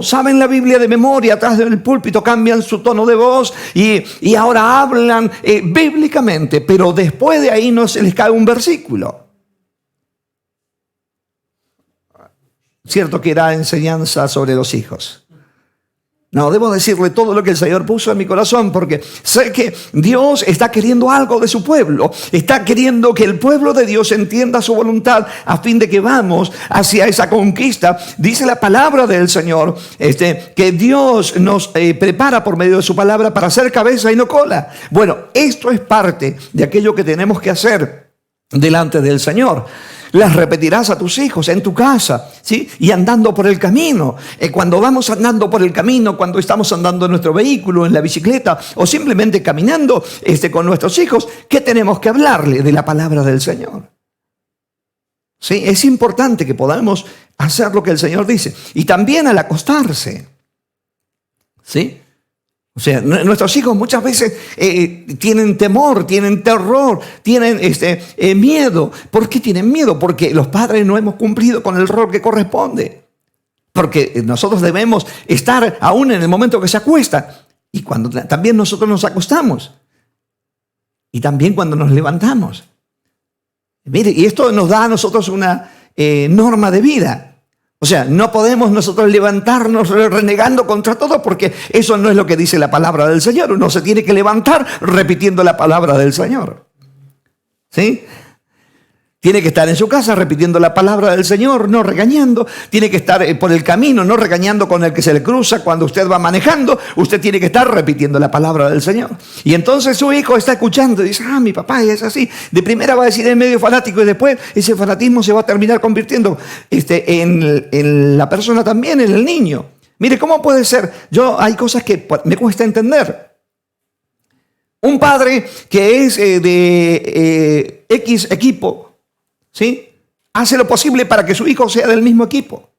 saben la Biblia de memoria, atrás del púlpito cambian su tono de voz y ahora hablan bíblicamente, pero después de ahí no se les cae un versículo. Cierto que era enseñanza sobre los hijos. No, debo decirle todo lo que el Señor puso en mi corazón, porque sé que Dios está queriendo algo de su pueblo. Está queriendo que el pueblo de Dios entienda su voluntad a fin de que vamos hacia esa conquista. Dice la palabra del Señor que Dios nos prepara por medio de su palabra para ser cabeza y no cola. Bueno, esto es parte de aquello que tenemos que hacer delante del Señor. Las repetirás a tus hijos en tu casa, ¿sí? Y andando por el camino. Cuando vamos andando por el camino, cuando estamos andando en nuestro vehículo, en la bicicleta o simplemente caminando con nuestros hijos, ¿qué tenemos que hablarle de la palabra del Señor? ¿Sí? Es importante que podamos hacer lo que el Señor dice. Y también al acostarse, ¿sí? O sea, nuestros hijos muchas veces tienen temor, tienen terror, tienen miedo. ¿Por qué tienen miedo? Porque los padres no hemos cumplido con el rol que corresponde. Porque nosotros debemos estar aún en el momento que se acuesta y cuando también nosotros nos acostamos y también cuando nos levantamos. Mire, y esto nos da a nosotros una norma de vida. O sea, no podemos nosotros levantarnos renegando contra todo, porque eso no es lo que dice la palabra del Señor. Uno se tiene que levantar repitiendo la palabra del Señor. ¿Sí? Tiene que estar en su casa repitiendo la palabra del Señor, no regañando. Tiene que estar por el camino, no regañando con el que se le cruza. Cuando usted va manejando, usted tiene que estar repitiendo la palabra del Señor. Y entonces su hijo está escuchando y dice, mi papá es así. De primera va a decir es medio fanático y después ese fanatismo se va a terminar convirtiendo en la persona también, en el niño. Mire, ¿cómo puede ser? Hay cosas que me cuesta entender. Un padre que es de X equipo, ¿sí? Hace lo posible para que su hijo sea del mismo equipo.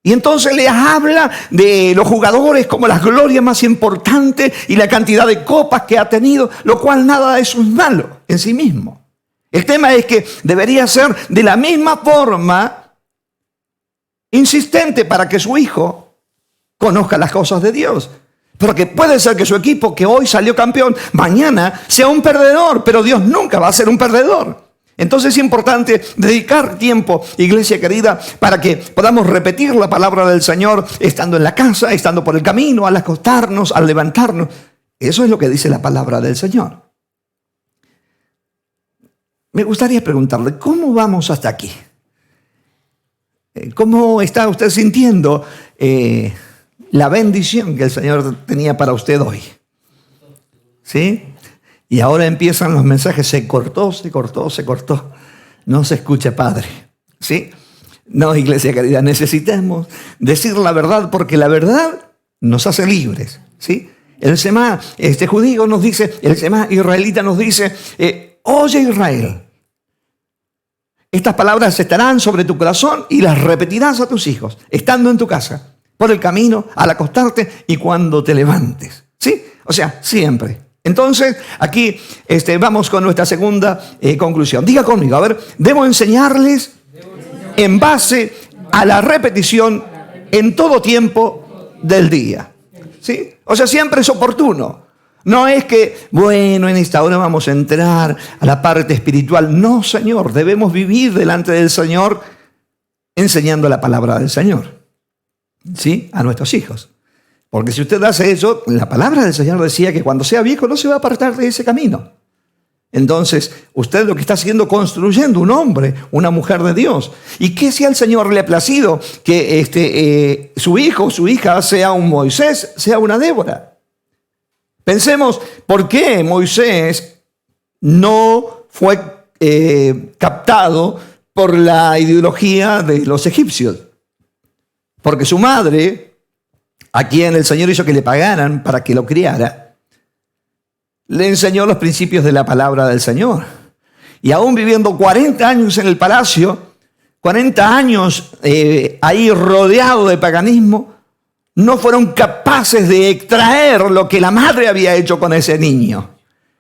Y entonces les habla de los jugadores como las glorias más importantes y la cantidad de copas que ha tenido, lo cual nada de eso es malo en sí mismo. El tema es que debería ser de la misma forma insistente para que su hijo conozca las cosas de Dios. Porque puede ser que su equipo, que hoy salió campeón, mañana sea un perdedor, pero Dios nunca va a ser un perdedor. Entonces es importante dedicar tiempo, iglesia querida, para que podamos repetir la palabra del Señor estando en la casa, estando por el camino, al acostarnos, al levantarnos. Eso es lo que dice la palabra del Señor. Me gustaría preguntarle, ¿cómo vamos hasta aquí? ¿Cómo está usted sintiendo la bendición que el Señor tenía para usted hoy? ¿Sí? Y ahora empiezan los mensajes, se cortó. No se escucha, Padre. ¿Sí? No, iglesia querida, necesitamos decir la verdad porque la verdad nos hace libres. ¿Sí? El Semá judío nos dice, el Semá israelita nos dice, oye Israel, estas palabras estarán sobre tu corazón y las repetirás a tus hijos, estando en tu casa, por el camino, al acostarte y cuando te levantes. ¿Sí? O sea, siempre. Entonces, aquí vamos con nuestra segunda conclusión. Diga conmigo, a ver, debo enseñarles en base a la repetición en todo tiempo del día. ¿Sí? O sea, siempre es oportuno. No es que, bueno, en esta hora vamos a entrar a la parte espiritual. No, Señor, debemos vivir delante del Señor enseñando la palabra del Señor. ¿Sí? A nuestros hijos. Porque si usted hace eso, la palabra del Señor decía que cuando sea viejo no se va a apartar de ese camino. Entonces, usted lo que está haciendo, construyendo un hombre, una mujer de Dios. ¿Y qué si al Señor le ha placido que su hijo o su hija sea un Moisés, sea una Débora? Pensemos, ¿por qué Moisés no fue captado por la ideología de los egipcios? Porque su madre, a quien el Señor hizo que le pagaran para que lo criara, le enseñó los principios de la palabra del Señor. Y aún viviendo 40 años en el palacio, 40 años ahí rodeado de paganismo, no fueron capaces de extraer lo que la madre había hecho con ese niño.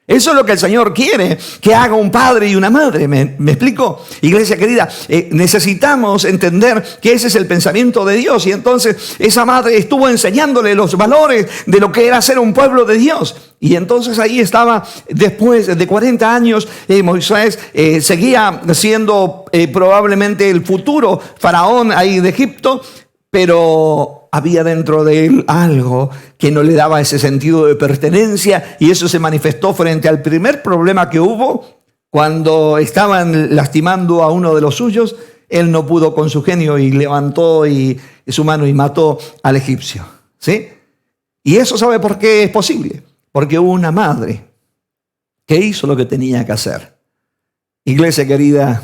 Eso es lo que el Señor quiere, que haga un padre y una madre. ¿Me explico? Iglesia querida, necesitamos entender que ese es el pensamiento de Dios. Y entonces esa madre estuvo enseñándole los valores de lo que era ser un pueblo de Dios. Y entonces ahí estaba, después de 40 años, Moisés seguía siendo probablemente el futuro faraón ahí de Egipto, pero había dentro de él algo que no le daba ese sentido de pertenencia, y eso se manifestó frente al primer problema que hubo cuando estaban lastimando a uno de los suyos. Él no pudo con su genio y levantó su mano y mató al egipcio. ¿Sí? Y eso, ¿sabe por qué es posible? Porque hubo una madre que hizo lo que tenía que hacer. Iglesia querida,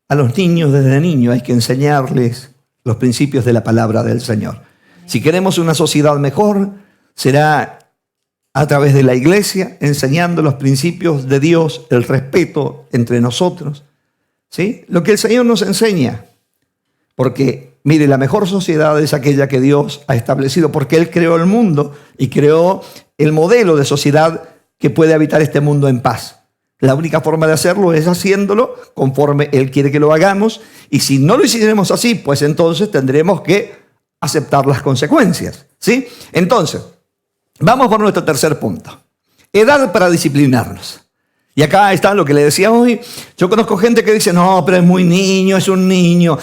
a los niños desde niños hay que enseñarles los principios de la palabra del Señor. Si queremos una sociedad mejor, será a través de la iglesia, enseñando los principios de Dios, el respeto entre nosotros. ¿Sí? Lo que el Señor nos enseña. Porque, mire, la mejor sociedad es aquella que Dios ha establecido, porque Él creó el mundo y creó el modelo de sociedad que puede habitar este mundo en paz. La única forma de hacerlo es haciéndolo conforme Él quiere que lo hagamos. Y si no lo hiciéramos así, pues entonces tendremos que aceptar las consecuencias. ¿Sí? Entonces, vamos por nuestro tercer punto. Edad para disciplinarnos. Y acá está lo que le decía hoy. Yo conozco gente que dice, no, pero es muy niño, es un niño.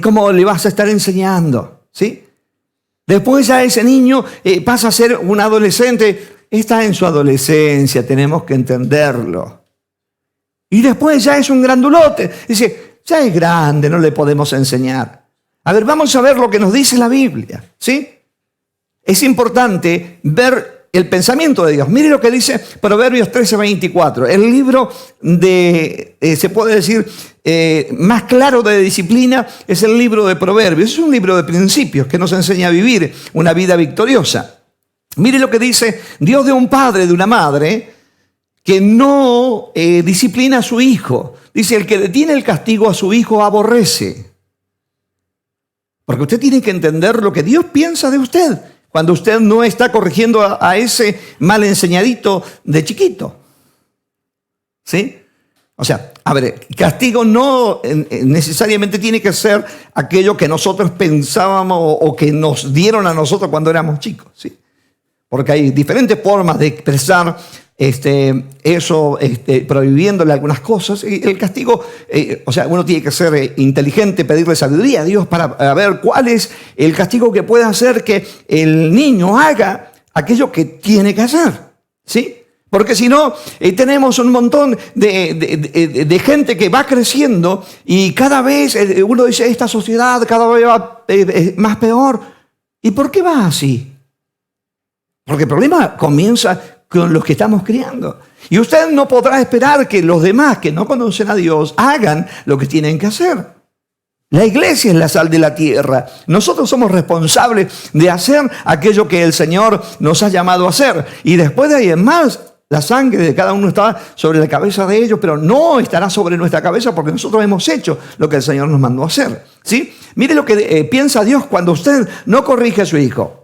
¿Cómo le vas a estar enseñando? ¿Sí? Después ya ese niño pasa a ser un adolescente. Está en su adolescencia, tenemos que entenderlo. Y después ya es un grandulote. Dice, ya es grande, no le podemos enseñar. A ver, vamos a ver lo que nos dice la Biblia. ¿Sí? Es importante ver el pensamiento de Dios. Mire lo que dice Proverbios 13:24. El libro de, se puede decir, más claro de disciplina es el libro de Proverbios. Es un libro de principios que nos enseña a vivir una vida victoriosa. Mire lo que dice Dios de un padre, de una madre, que no disciplina a su hijo. Dice, el que detiene el castigo a su hijo aborrece. Porque usted tiene que entender lo que Dios piensa de usted cuando usted no está corrigiendo a ese mal enseñadito de chiquito. ¿Sí? O sea, a ver, castigo no necesariamente tiene que ser aquello que nosotros pensábamos o que nos dieron a nosotros cuando éramos chicos, ¿sí? Porque hay diferentes formas de expresar eso, prohibiéndole algunas cosas. Y el castigo, o sea, uno tiene que ser inteligente, pedirle sabiduría a Dios para ver cuál es el castigo que puede hacer que el niño haga aquello que tiene que hacer, ¿sí? Porque si no, tenemos un montón de gente que va creciendo y cada vez uno dice, esta sociedad cada vez va más peor. ¿Y por qué va así? Porque el problema comienza con los que estamos criando. Y usted no podrá esperar que los demás que no conocen a Dios hagan lo que tienen que hacer. La iglesia es la sal de la tierra. Nosotros somos responsables de hacer aquello que el Señor nos ha llamado a hacer. Y después de ahí en más, la sangre de cada uno está sobre la cabeza de ellos, pero no estará sobre nuestra cabeza porque nosotros hemos hecho lo que el Señor nos mandó a hacer, ¿sí? Mire lo que piensa Dios cuando usted no corrige a su hijo.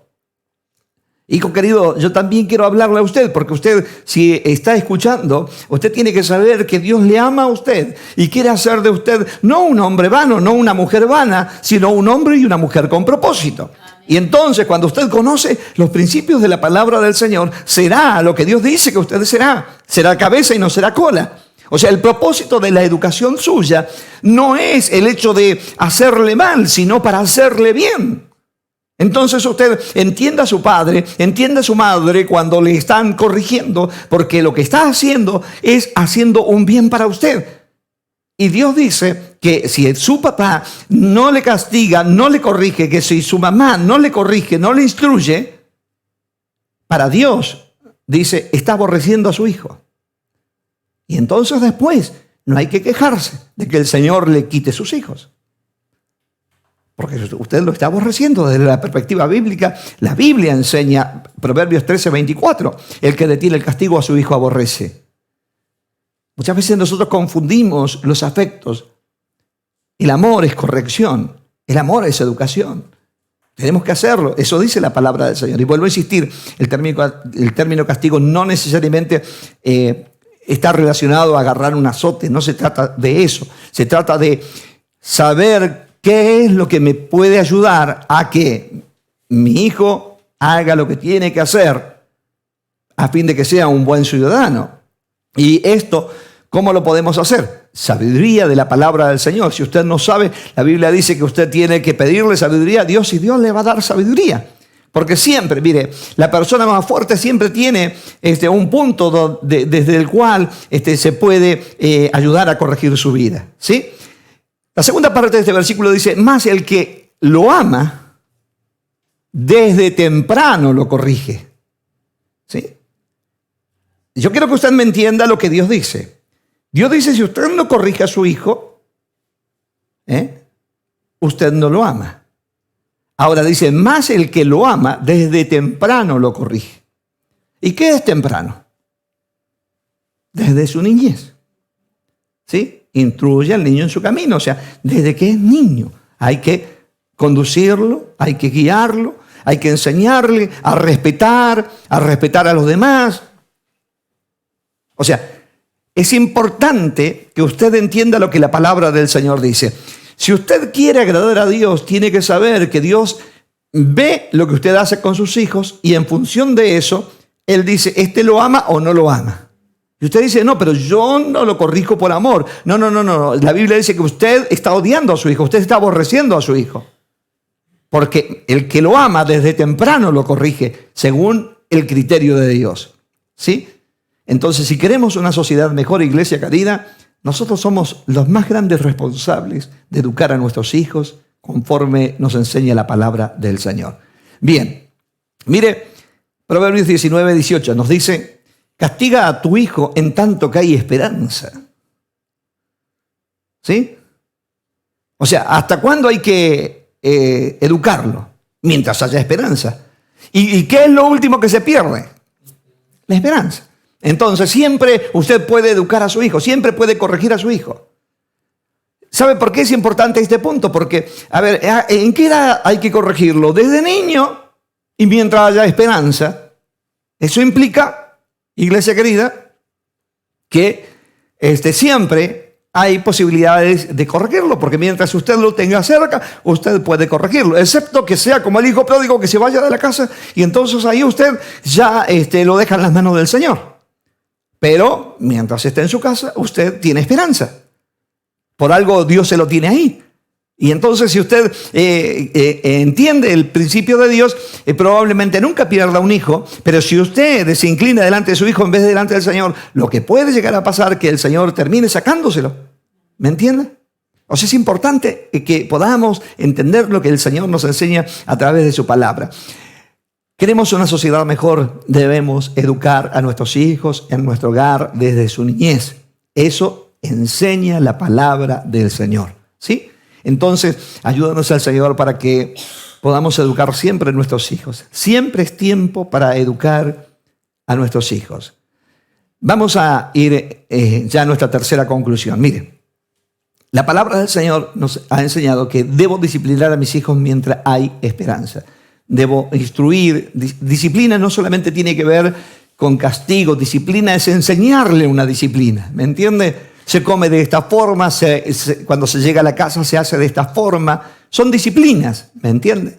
Hijo querido, yo también quiero hablarle a usted, porque usted, si está escuchando, usted tiene que saber que Dios le ama a usted y quiere hacer de usted no un hombre vano, no una mujer vana, sino un hombre y una mujer con propósito. Y entonces, cuando usted conoce los principios de la palabra del Señor, será lo que Dios dice que usted será. Será cabeza y no será cola. O sea, el propósito de la educación suya no es el hecho de hacerle mal, sino para hacerle bien. Entonces usted entienda a su padre, entienda a su madre cuando le están corrigiendo, porque lo que está haciendo es haciendo un bien para usted. Y Dios dice que si su papá no le castiga, no le corrige, que si su mamá no le corrige, no le instruye, para Dios, dice, está aborreciendo a su hijo. Y entonces después no hay que quejarse de que el Señor le quite sus hijos. Porque usted lo está aborreciendo desde la perspectiva bíblica. La Biblia enseña, Proverbios 13:24, el que detiene el castigo a su hijo aborrece. Muchas veces nosotros confundimos los afectos. El amor es corrección, el amor es educación. Tenemos que hacerlo, eso dice la palabra del Señor. Y vuelvo a insistir, el término castigo no necesariamente está relacionado a agarrar un azote, no se trata de eso. Se trata de saber qué es lo que me puede ayudar a que mi hijo haga lo que tiene que hacer a fin de que sea un buen ciudadano. Y esto, ¿cómo lo podemos hacer? Sabiduría de la palabra del Señor. Si usted no sabe, la Biblia dice que usted tiene que pedirle sabiduría a Dios y Dios le va a dar sabiduría. Porque siempre, mire, la persona más fuerte siempre tiene un punto desde el cual se puede ayudar a corregir su vida, ¿sí? La segunda parte de este versículo dice, más el que lo ama, desde temprano lo corrige. ¿Sí? Yo quiero que usted me entienda lo que Dios dice. Dios dice, si usted no corrige a su hijo, usted no lo ama. Ahora dice, más el que lo ama, desde temprano lo corrige. ¿Y qué es temprano? Desde su niñez. ¿Sí? Instruye al niño en su camino, o sea, desde que es niño hay que conducirlo, hay que guiarlo, hay que enseñarle a respetar a los demás. O sea, es importante que usted entienda lo que la palabra del Señor dice. Si usted quiere agradar a Dios, tiene que saber que Dios ve lo que usted hace con sus hijos y en función de eso, Él dice, ¿este lo ama o no lo ama? Y usted dice, no, pero yo no lo corrijo por amor. No. La Biblia dice que usted está odiando a su hijo, usted está aborreciendo a su hijo. Porque el que lo ama desde temprano lo corrige según el criterio de Dios. ¿Sí? Entonces, si queremos una sociedad mejor, iglesia querida, nosotros somos los más grandes responsables de educar a nuestros hijos conforme nos enseña la palabra del Señor. Bien, mire, Proverbios 19:18 nos dice, castiga a tu hijo en tanto que hay esperanza. ¿Sí? O sea, ¿hasta cuándo hay que educarlo? Mientras haya esperanza. ¿Y qué es lo último que se pierde? La esperanza. Entonces, siempre usted puede educar a su hijo, siempre puede corregir a su hijo. ¿Sabe por qué es importante este punto? Porque, a ver, ¿en qué edad hay que corregirlo? Desde niño y mientras haya esperanza. Eso implica, iglesia querida, que siempre hay posibilidades de corregirlo, porque mientras usted lo tenga cerca, usted puede corregirlo, excepto que sea como el hijo pródigo que se vaya de la casa y entonces ahí usted ya lo deja en las manos del Señor. Pero mientras esté en su casa, usted tiene esperanza. Por algo Dios se lo tiene ahí. Y entonces si usted entiende el principio de Dios, probablemente nunca pierda un hijo, pero si usted se inclina delante de su hijo en vez de delante del Señor, lo que puede llegar a pasar es que el Señor termine sacándoselo. ¿Me entiende? O sea, es importante que podamos entender lo que el Señor nos enseña a través de su palabra. Queremos una sociedad mejor, debemos educar a nuestros hijos en nuestro hogar desde su niñez. Eso enseña la palabra del Señor, ¿sí? Entonces, ayúdanos al Señor para que podamos educar siempre a nuestros hijos. Siempre es tiempo para educar a nuestros hijos. Vamos a ir ya a nuestra tercera conclusión. Mire, la palabra del Señor nos ha enseñado que debo disciplinar a mis hijos mientras hay esperanza. Debo instruir. Disciplina no solamente tiene que ver con castigo. Disciplina es enseñarle una disciplina. ¿Me entiende? Se come de esta forma, cuando se llega a la casa se hace de esta forma. Son disciplinas, ¿me entiende?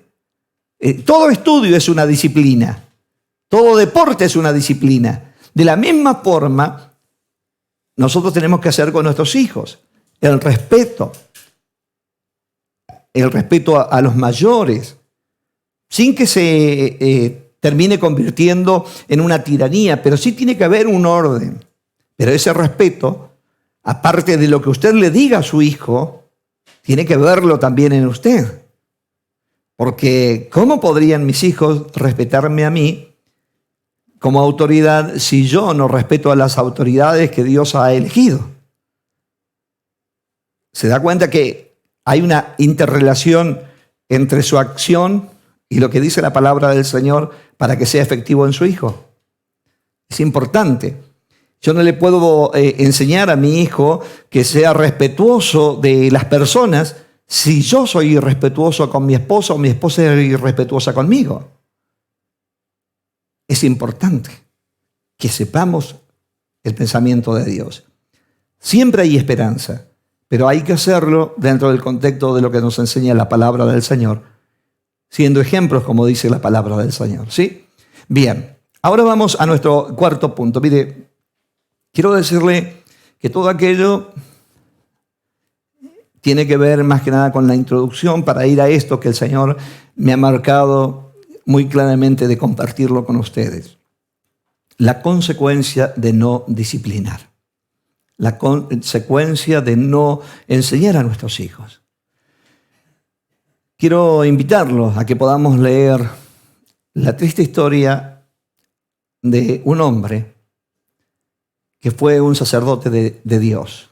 Todo estudio es una disciplina. Todo deporte es una disciplina. De la misma forma, nosotros tenemos que hacer con nuestros hijos. El respeto a los mayores, sin que se termine convirtiendo en una tiranía, pero sí tiene que haber un orden. Pero ese respeto, aparte de lo que usted le diga a su hijo, tiene que verlo también en usted. Porque ¿cómo podrían mis hijos respetarme a mí como autoridad si yo no respeto a las autoridades que Dios ha elegido? ¿Se da cuenta que hay una interrelación entre su acción y lo que dice la palabra del Señor para que sea efectivo en su hijo? Es importante. Yo no le puedo enseñar a mi hijo que sea respetuoso de las personas si yo soy irrespetuoso con mi esposa o mi esposa es irrespetuosa conmigo. Es importante que sepamos el pensamiento de Dios. Siempre hay esperanza, pero hay que hacerlo dentro del contexto de lo que nos enseña la palabra del Señor, siendo ejemplos como dice la palabra del Señor. ¿Sí? Bien, ahora vamos a nuestro cuarto punto. Mire, quiero decirle que todo aquello tiene que ver más que nada con la introducción para ir a esto que el Señor me ha marcado muy claramente de compartirlo con ustedes. La consecuencia de no disciplinar. La consecuencia de no enseñar a nuestros hijos. Quiero invitarlos a que podamos leer la triste historia de un hombre que fue un sacerdote de Dios,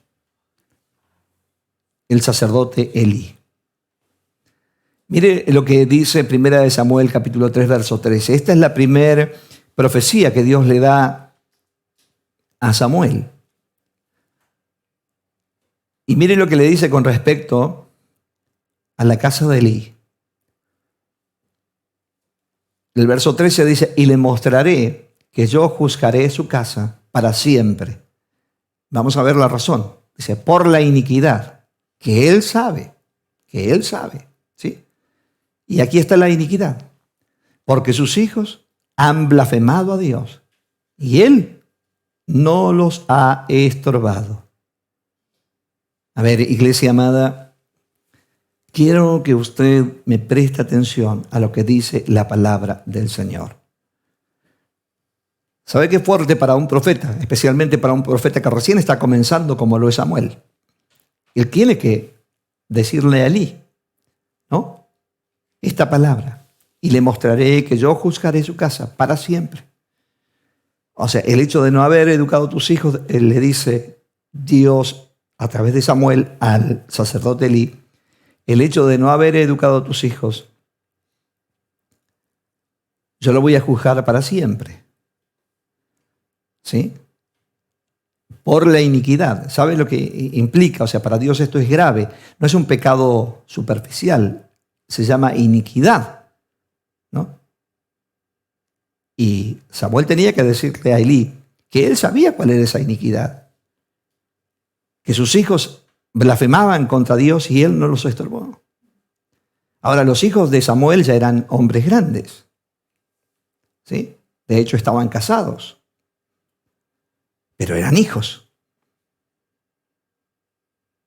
el sacerdote Elí. Mire lo que dice 1 Samuel capítulo 3, verso 13. Esta es la primera profecía que Dios le da a Samuel. Y mire lo que le dice con respecto a la casa de Elí. El verso 13 dice, y le mostraré que yo juzgaré su casa para siempre. Vamos a ver la razón. Dice, por la iniquidad, que él sabe, ¿sí? Y aquí está la iniquidad, porque sus hijos han blasfemado a Dios y él no los ha estorbado. A ver, iglesia amada, quiero que usted me preste atención a lo que dice la palabra del Señor. ¿Sabe qué fuerte para un profeta, especialmente para un profeta que recién está comenzando como lo es Samuel? Él tiene que decirle a Elí, ¿no? Esta palabra, y le mostraré que yo juzgaré su casa para siempre. O sea, el hecho de no haber educado a tus hijos, él le dice Dios a través de Samuel al sacerdote Elí, el hecho de no haber educado a tus hijos, yo lo voy a juzgar para siempre. ¿Sí? Por la iniquidad. ¿Sabe lo que implica? O sea, para Dios esto es grave. No es un pecado superficial. Se llama iniquidad, ¿no? Y Samuel tenía que decirle a Elí que él sabía cuál era esa iniquidad. que sus hijos blasfemaban contra Dios y él no los estorbó. Ahora, los hijos de Samuel ya eran hombres grandes, ¿sí? De hecho, estaban casados, pero eran hijos.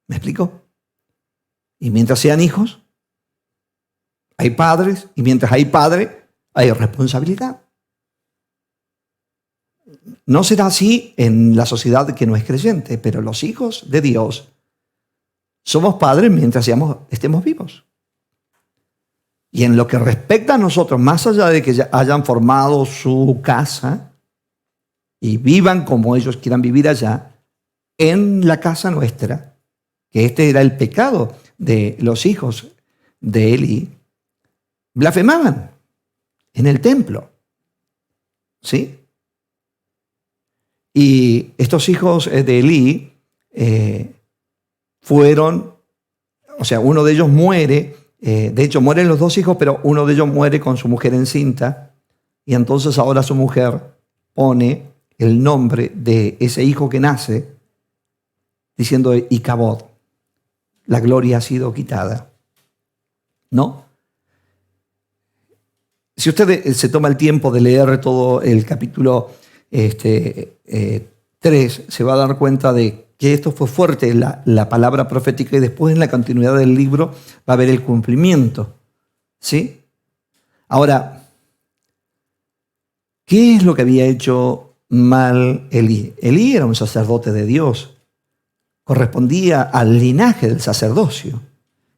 ¿Me explico? Y mientras sean hijos, hay padres, y mientras hay padre, hay responsabilidad. No será así en la sociedad que no es creyente, pero los hijos de Dios somos padres mientras estemos vivos. Y en lo que respecta a nosotros, más allá de que ya hayan formado su casa y vivan como ellos quieran vivir allá, en la casa nuestra, que este era el pecado de los hijos de Elí, blasfemaban en el templo. ¿Sí? Y estos hijos de Elí fueron, o sea, uno de ellos muere, de hecho mueren los dos hijos, pero uno de ellos muere con su mujer encinta, y entonces ahora su mujer pone el nombre de ese hijo que nace, diciendo Icabod, la gloria ha sido quitada. ¿No? Si usted se toma el tiempo de leer todo el capítulo 3, se va a dar cuenta de que esto fue fuerte, la palabra profética, y después en la continuidad del libro va a haber el cumplimiento. ¿Sí? Ahora, ¿qué es lo que había hecho mal Elí? Elí era un sacerdote de Dios, correspondía al linaje del sacerdocio.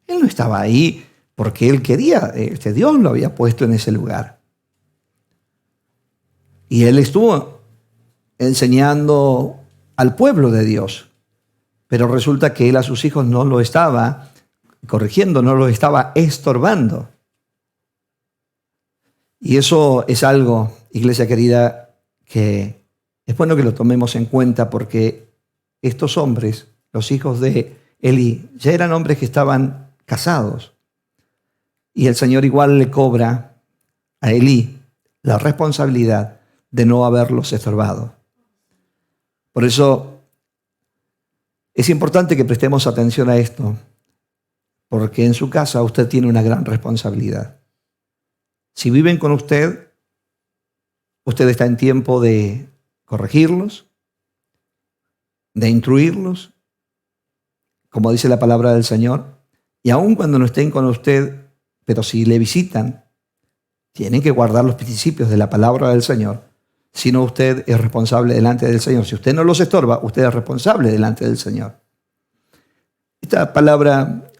Él no estaba ahí porque él quería, Dios lo había puesto en ese lugar. Y él estuvo enseñando al pueblo de Dios, pero resulta que él a sus hijos no lo estaba corrigiendo, no lo estaba estorbando. Y eso es algo, iglesia querida, que es bueno que lo tomemos en cuenta, porque estos hombres, los hijos de Elí, ya eran hombres que estaban casados. Y el Señor igual le cobra a Elí la responsabilidad de no haberlos estorbado. Por eso es importante que prestemos atención a esto, porque en su casa usted tiene una gran responsabilidad. Si viven con usted, usted está en tiempo de corregirlos, de instruirlos, como dice la palabra del Señor, y aun cuando no estén con usted, pero si le visitan, tienen que guardar los principios de la palabra del Señor. Si no, usted es responsable delante del Señor. Si usted no los estorba, usted es responsable delante del Señor. Esta palabra,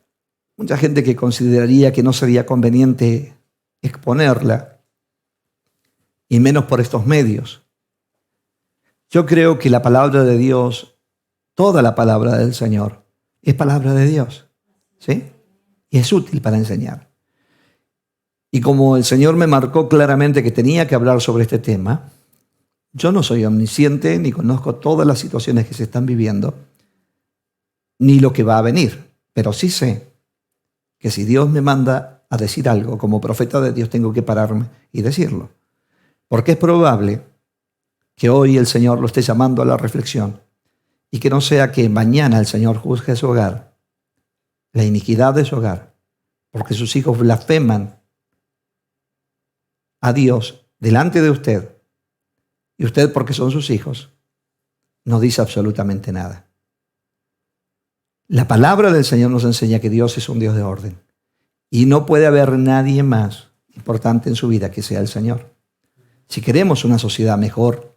mucha gente que consideraría que no sería conveniente exponerla, y menos por estos medios. Yo creo que la palabra de Dios, toda la palabra del Señor, es palabra de Dios, ¿sí? Y es útil para enseñar. Y como el Señor me marcó claramente que tenía que hablar sobre este tema, yo no soy omnisciente ni conozco todas las situaciones que se están viviendo, ni lo que va a venir, pero sí sé que si Dios me manda a decir algo, como profeta de Dios tengo que pararme y decirlo. Porque es probable que hoy el Señor lo esté llamando a la reflexión, y que no sea que mañana el Señor juzgue su hogar, la iniquidad de su hogar, porque sus hijos blasfeman a Dios delante de usted, y usted, porque son sus hijos, no dice absolutamente nada. La palabra del Señor nos enseña que Dios es un Dios de orden, y no puede haber nadie más importante en su vida que sea el Señor. Si queremos una sociedad mejor,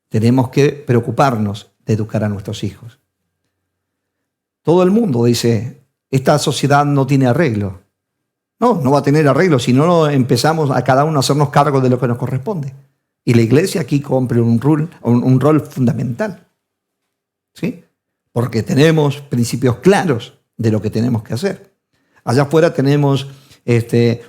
tenemos que preocuparnos de educar a nuestros hijos. Todo el mundo dice, esta sociedad no tiene arreglo. No va a tener arreglo si no empezamos a cada uno a hacernos cargo de lo que nos corresponde. Y la iglesia aquí cumple un rol fundamental, ¿sí? Porque tenemos principios claros de lo que tenemos que hacer. Allá afuera tenemos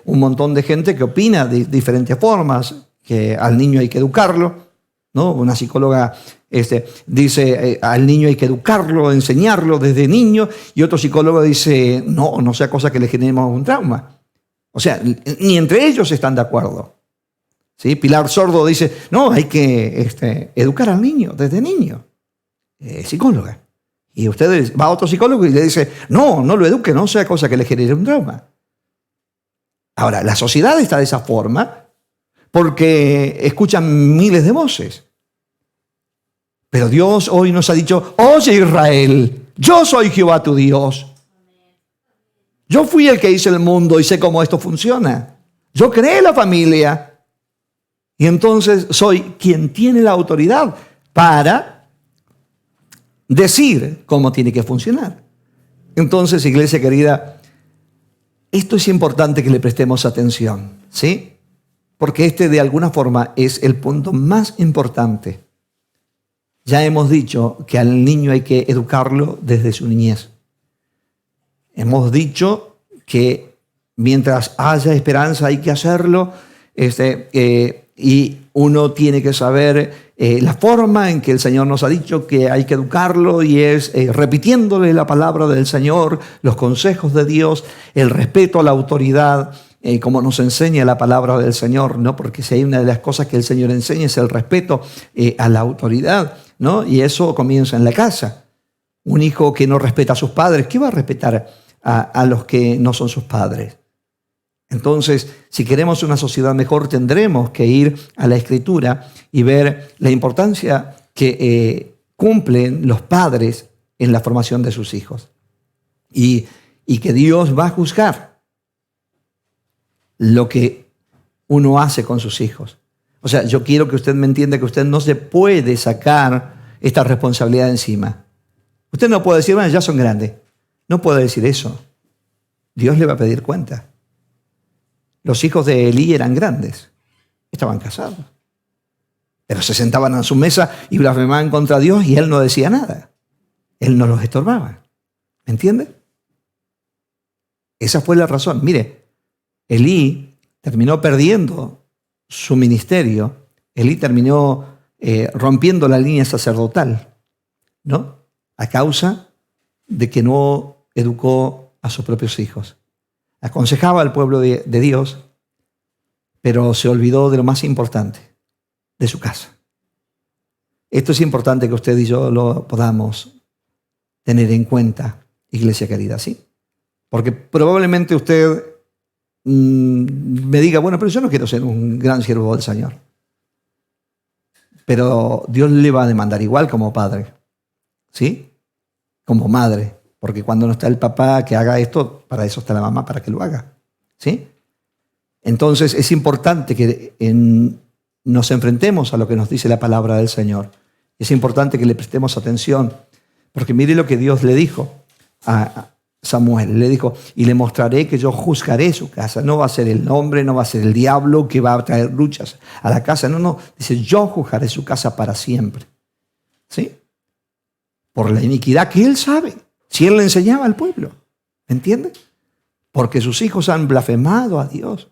un montón de gente que opina de diferentes formas, que al niño hay que educarlo, ¿no? Una psicóloga dice, al niño hay que educarlo, enseñarlo desde niño, y otro psicólogo dice, no sea cosa que le generemos un trauma. O sea, ni entre ellos están de acuerdo. ¿Sí? Pilar Sordo dice, no, hay que educar al niño desde niño. Psicóloga. Y usted va a otro psicólogo y le dice, no lo eduque, no sea cosa que le genere un trauma. Ahora, la sociedad está de esa forma porque escuchan miles de voces. Pero Dios hoy nos ha dicho, oye Israel, yo soy Jehová tu Dios. Yo fui el que hice el mundo y sé cómo esto funciona. Yo creé la familia. Y entonces soy quien tiene la autoridad para decir cómo tiene que funcionar. Entonces, iglesia querida, esto es importante que le prestemos atención, ¿sí? Porque este de alguna forma es el punto más importante. Ya hemos dicho que al niño hay que educarlo desde su niñez. Hemos dicho que mientras haya esperanza hay que hacerlo, y uno tiene que saber la forma en que el Señor nos ha dicho que hay que educarlo, y es repitiéndole la palabra del Señor, los consejos de Dios, el respeto a la autoridad, como nos enseña la palabra del Señor, ¿no? Porque si hay una de las cosas que el Señor enseña es el respeto a la autoridad, ¿no? Y eso comienza en la casa. Un hijo que no respeta a sus padres, ¿qué va a respetar a los que no son sus padres? Entonces, si queremos una sociedad mejor, tendremos que ir a la Escritura y ver la importancia que cumplen los padres en la formación de sus hijos. Y que Dios va a juzgar lo que uno hace con sus hijos. O sea, yo quiero que usted me entienda que usted no se puede sacar esta responsabilidad encima. Usted no puede decir, bueno, ya son grandes. No puede decir eso. Dios le va a pedir cuenta. Los hijos de Elí eran grandes. Estaban casados. Pero se sentaban a su mesa y blasfemaban contra Dios y él no decía nada. Él no los estorbaba. ¿Me entiende? Esa fue la razón. Mire, Elí terminó perdiendo su ministerio. Elí terminó rompiendo la línea sacerdotal, ¿no? A causa de que no educó a sus propios hijos. Aconsejaba al pueblo de Dios, pero se olvidó de lo más importante, de su casa. Esto es importante que usted y yo lo podamos tener en cuenta, iglesia querida, ¿sí? Porque probablemente usted me diga, bueno, pero yo no quiero ser un gran siervo del Señor. Pero Dios le va a demandar igual como padre, ¿sí? Como madre. Porque cuando no está el papá que haga esto, para eso está la mamá, para que lo haga, ¿sí? Entonces es importante que nos enfrentemos a lo que nos dice la palabra del Señor. Es importante que le prestemos atención, porque mire lo que Dios le dijo a Samuel. Le dijo, y le mostraré que yo juzgaré su casa. No va a ser el hombre, no va a ser el diablo que va a traer luchas a la casa. No. Dice, yo juzgaré su casa para siempre, ¿sí? Por la iniquidad que él sabe. Si él le enseñaba al pueblo, ¿me entiende? Porque sus hijos han blasfemado a Dios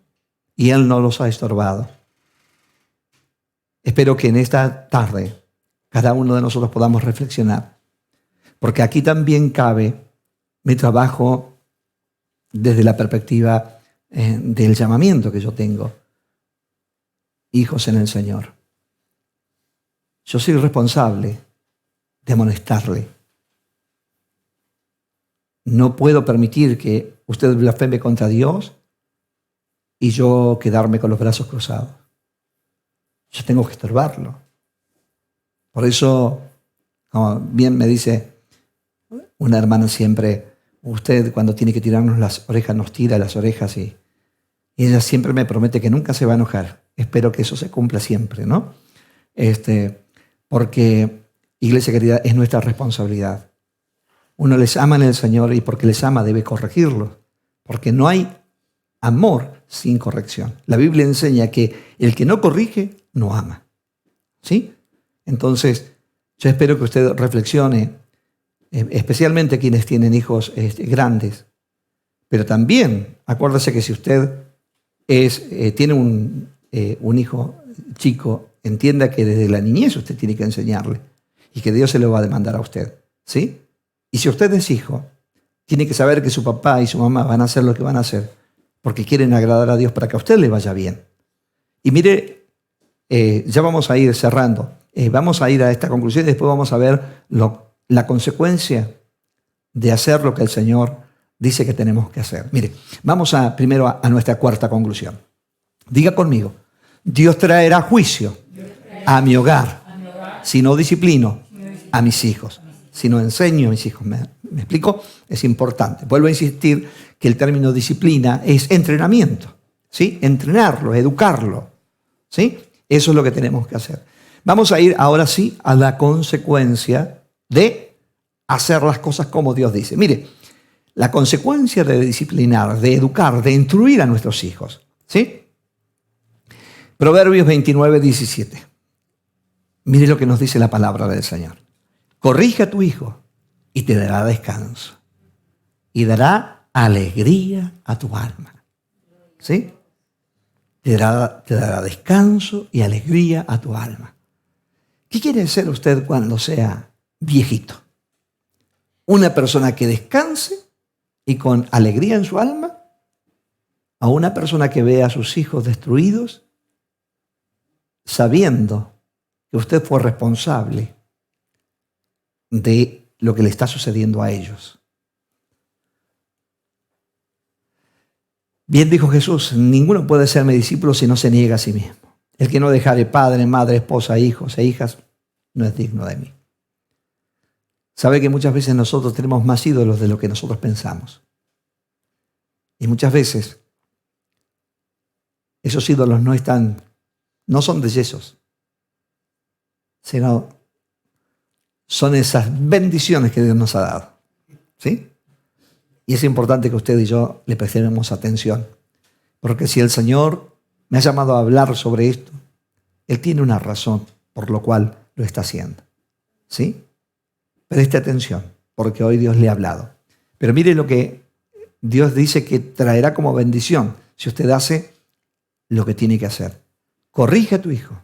y él no los ha estorbado. Espero que en esta tarde cada uno de nosotros podamos reflexionar, porque aquí también cabe mi trabajo desde la perspectiva del llamamiento que yo tengo. Hijos en el Señor. Yo soy responsable de amonestarle. No puedo permitir que usted blasfeme contra Dios y yo quedarme con los brazos cruzados. Yo tengo que estorbarlo. Por eso, como bien me dice una hermana siempre, usted cuando tiene que tirarnos las orejas, nos tira las orejas y ella siempre me promete que nunca se va a enojar. Espero que eso se cumpla siempre, ¿no? Porque, iglesia querida, es nuestra responsabilidad. Uno les ama en el Señor y porque les ama debe corregirlos. Porque no hay amor sin corrección. La Biblia enseña que el que no corrige, no ama. ¿Sí? Entonces, yo espero que usted reflexione, especialmente quienes tienen hijos grandes. Pero también, acuérdese que si usted tiene un hijo chico, entienda que desde la niñez usted tiene que enseñarle y que Dios se lo va a demandar a usted. ¿Sí? Y si usted es hijo, tiene que saber que su papá y su mamá van a hacer lo que van a hacer porque quieren agradar a Dios para que a usted le vaya bien. Y mire, ya vamos a ir cerrando. Vamos a ir a esta conclusión y después vamos a ver la consecuencia de hacer lo que el Señor dice que tenemos que hacer. Mire, vamos primero a nuestra cuarta conclusión. Diga conmigo, Dios traerá juicio a mi hogar si no disciplino a mis hijos, si no enseño a mis hijos. ¿Me explico? Es importante. Vuelvo a insistir que el término disciplina es entrenamiento, ¿sí? Entrenarlo, educarlo, ¿sí? Eso es lo que tenemos que hacer. Vamos a ir ahora sí a la consecuencia de hacer las cosas como Dios dice. Mire, la consecuencia de disciplinar, de educar, de instruir a nuestros hijos, ¿sí? Proverbios 29, 17. Mire lo que nos dice la palabra del Señor. Corrige a tu hijo y te dará descanso. Y dará alegría a tu alma. ¿Sí? Te dará descanso y alegría a tu alma. ¿Qué quiere ser usted cuando sea viejito? ¿Una persona que descanse y con alegría en su alma? ¿A una persona que vea a sus hijos destruidos sabiendo que usted fue responsable de lo que le está sucediendo a ellos? Bien dijo Jesús, ninguno puede ser mi discípulo si no se niega a sí mismo. El que no dejare padre, madre, esposa, hijos e hijas, no es digno de mí. Sabe que muchas veces nosotros tenemos más ídolos de lo que nosotros pensamos. Y muchas veces esos ídolos no son de yesos, sino son esas bendiciones que Dios nos ha dado. ¿Sí? Y es importante que usted y yo le prestemos atención. Porque si el Señor me ha llamado a hablar sobre esto, Él tiene una razón por lo cual lo está haciendo. ¿Sí? Preste atención, porque hoy Dios le ha hablado. Pero mire lo que Dios dice que traerá como bendición si usted hace lo que tiene que hacer. Corrige a tu hijo.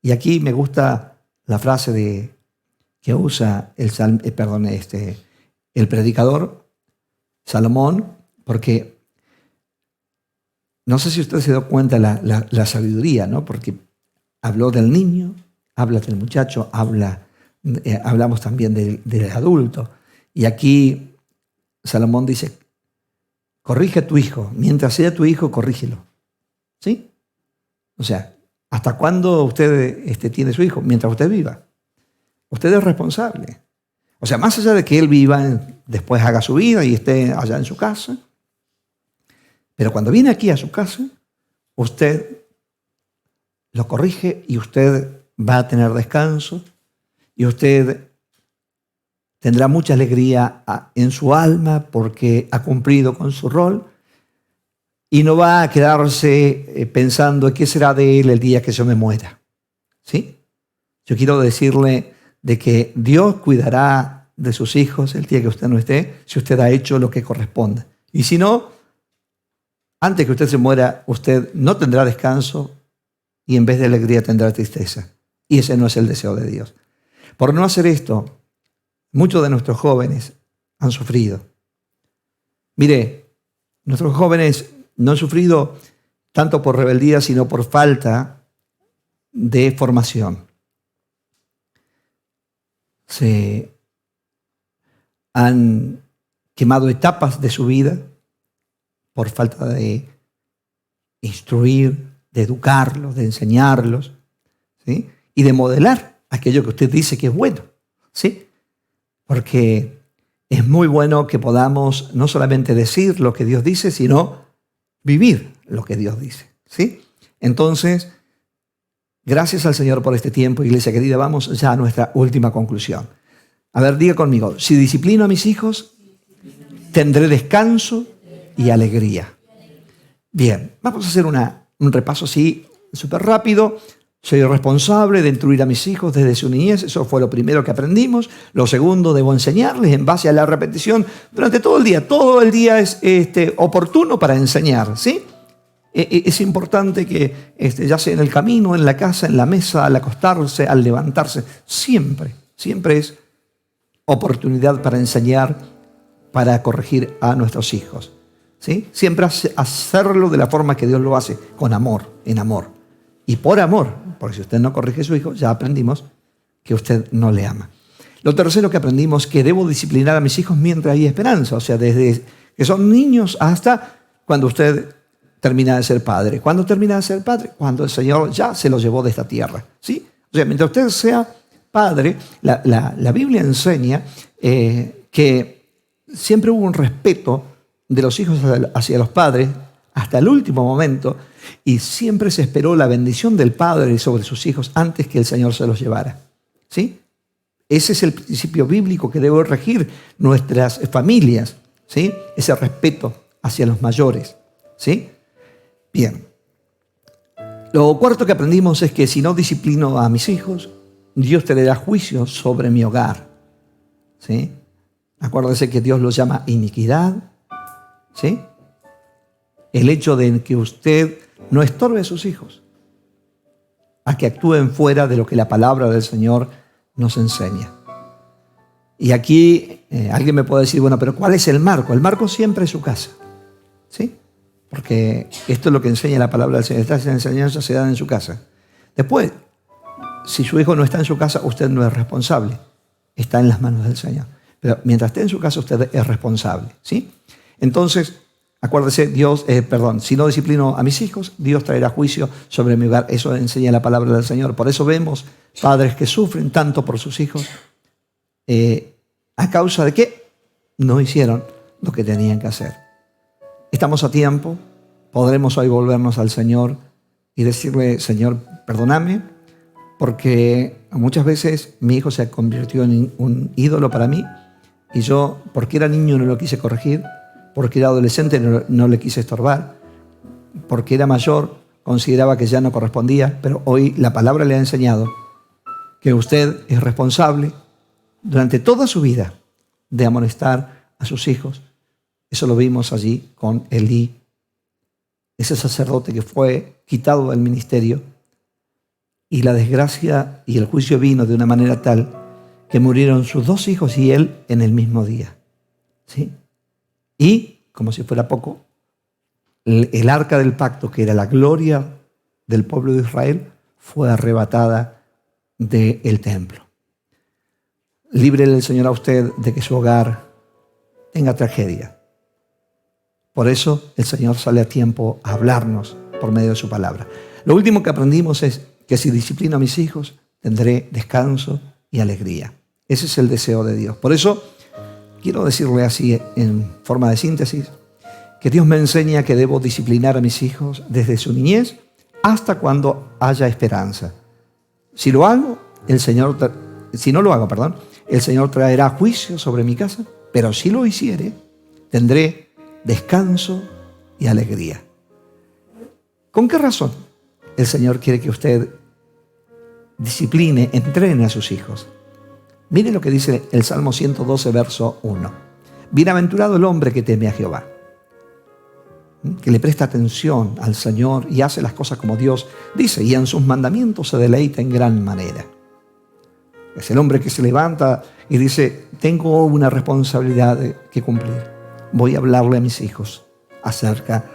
Y aquí me gusta la frase que usa el predicador Salomón, porque no sé si usted se dio cuenta de la sabiduría, ¿no? Porque habló del niño, habla del muchacho, hablamos también del adulto. Y aquí Salomón dice, corrige a tu hijo, mientras sea tu hijo, corrígelo. ¿Sí? O sea, ¿hasta cuándo usted tiene su hijo? Mientras usted viva. Usted es responsable. O sea, más allá de que él viva, después haga su vida y esté allá en su casa. Pero cuando viene aquí a su casa, usted lo corrige y usted va a tener descanso y usted tendrá mucha alegría en su alma porque ha cumplido con su rol y no va a quedarse pensando qué será de él el día que yo me muera. ¿Sí? Yo quiero decirle de que Dios cuidará de sus hijos el día que usted no esté, si usted ha hecho lo que corresponde. Y si no, antes que usted se muera, usted no tendrá descanso y en vez de alegría tendrá tristeza. Y ese no es el deseo de Dios. Por no hacer esto, muchos de nuestros jóvenes han sufrido. Mire, nuestros jóvenes no han sufrido tanto por rebeldía, sino por falta de formación. Se han quemado etapas de su vida por falta de instruir, de educarlos, de enseñarlos, ¿sí? Y de modelar aquello que usted dice que es bueno, ¿sí? Porque es muy bueno que podamos no solamente decir lo que Dios dice, sino vivir lo que Dios dice, ¿sí? Entonces, gracias al Señor por este tiempo, iglesia querida. Vamos ya a nuestra última conclusión. A ver, diga conmigo, si disciplino a mis hijos, tendré descanso y alegría. Bien, vamos a hacer un repaso así, súper rápido. Soy responsable de instruir a mis hijos desde su niñez. Eso fue lo primero que aprendimos. Lo segundo, debo enseñarles en base a la repetición durante todo el día. Todo el día es oportuno para enseñar, ¿sí? Es importante que ya sea en el camino, en la casa, en la mesa, al acostarse, al levantarse, siempre es oportunidad para enseñar, para corregir a nuestros hijos, ¿sí? Siempre hacerlo de la forma que Dios lo hace, con amor, en amor. Y por amor, porque si usted no corrige a su hijo, ya aprendimos que usted no le ama. Lo tercero que aprendimos, que debo disciplinar a mis hijos mientras hay esperanza. O sea, desde que son niños hasta cuando usted termina de ser padre. ¿Cuándo termina de ser padre? Cuando el Señor ya se lo llevó de esta tierra. ¿Sí? O sea, mientras usted sea padre, la Biblia enseña que siempre hubo un respeto de los hijos hacia los padres hasta el último momento, y siempre se esperó la bendición del padre sobre sus hijos antes que el Señor se los llevara. ¿Sí? Ese es el principio bíblico que debe regir nuestras familias. ¿Sí? Ese respeto hacia los mayores. ¿Sí? Bien. Lo cuarto que aprendimos es que si no disciplino a mis hijos, Dios traerá juicio sobre mi hogar. ¿Sí? Acuérdese que Dios lo llama iniquidad. ¿Sí? El hecho de que usted no estorbe a sus hijos, a que actúen fuera de lo que la palabra del Señor nos enseña. Y aquí alguien me puede decir, bueno, pero ¿cuál es el marco? El marco siempre es su casa. ¿Sí? Porque esto es lo que enseña la palabra del Señor. Estas enseñanzas se dan en su casa. Después, si su hijo no está en su casa, usted no es responsable. Está en las manos del Señor. Pero mientras esté en su casa, usted es responsable. ¿Sí? Entonces, acuérdese, si no disciplino a mis hijos, Dios traerá juicio sobre mi hogar. Eso enseña la palabra del Señor. Por eso vemos padres que sufren tanto por sus hijos a causa de que no hicieron lo que tenían que hacer. Estamos a tiempo, podremos hoy volvernos al Señor y decirle, Señor, perdóname, porque muchas veces mi hijo se convirtió en un ídolo para mí y yo, porque era niño, no lo quise corregir, porque era adolescente, no le quise estorbar, porque era mayor, consideraba que ya no correspondía, pero hoy la palabra le ha enseñado que usted es responsable durante toda su vida de amonestar a sus hijos. Eso lo vimos allí con Elí, ese sacerdote que fue quitado del ministerio, y la desgracia y el juicio vino de una manera tal que murieron sus 2 hijos y él en el mismo día. ¿Sí? Y, como si fuera poco, el arca del pacto, que era la gloria del pueblo de Israel, fue arrebatada del templo. Líbrele el Señor a usted de que su hogar tenga tragedia. Por eso el Señor sale a tiempo a hablarnos por medio de su palabra. Lo último que aprendimos es que si disciplino a mis hijos, tendré descanso y alegría. Ese es el deseo de Dios. Por eso quiero decirle así en forma de síntesis, que Dios me enseña que debo disciplinar a mis hijos desde su niñez hasta cuando haya esperanza. Si no lo hago, el Señor traerá juicio sobre mi casa, pero si lo hiciere, tendré descanso y alegría. ¿Con qué razón el Señor quiere que usted discipline, entrene a sus hijos? Mire lo que dice el Salmo 112, verso 1. Bienaventurado el hombre que teme a Jehová, que le presta atención al Señor y hace las cosas como Dios dice, y en sus mandamientos se deleita en gran manera. Es el hombre que se levanta y dice, tengo una responsabilidad que cumplir. Voy a hablarle a mis hijos acerca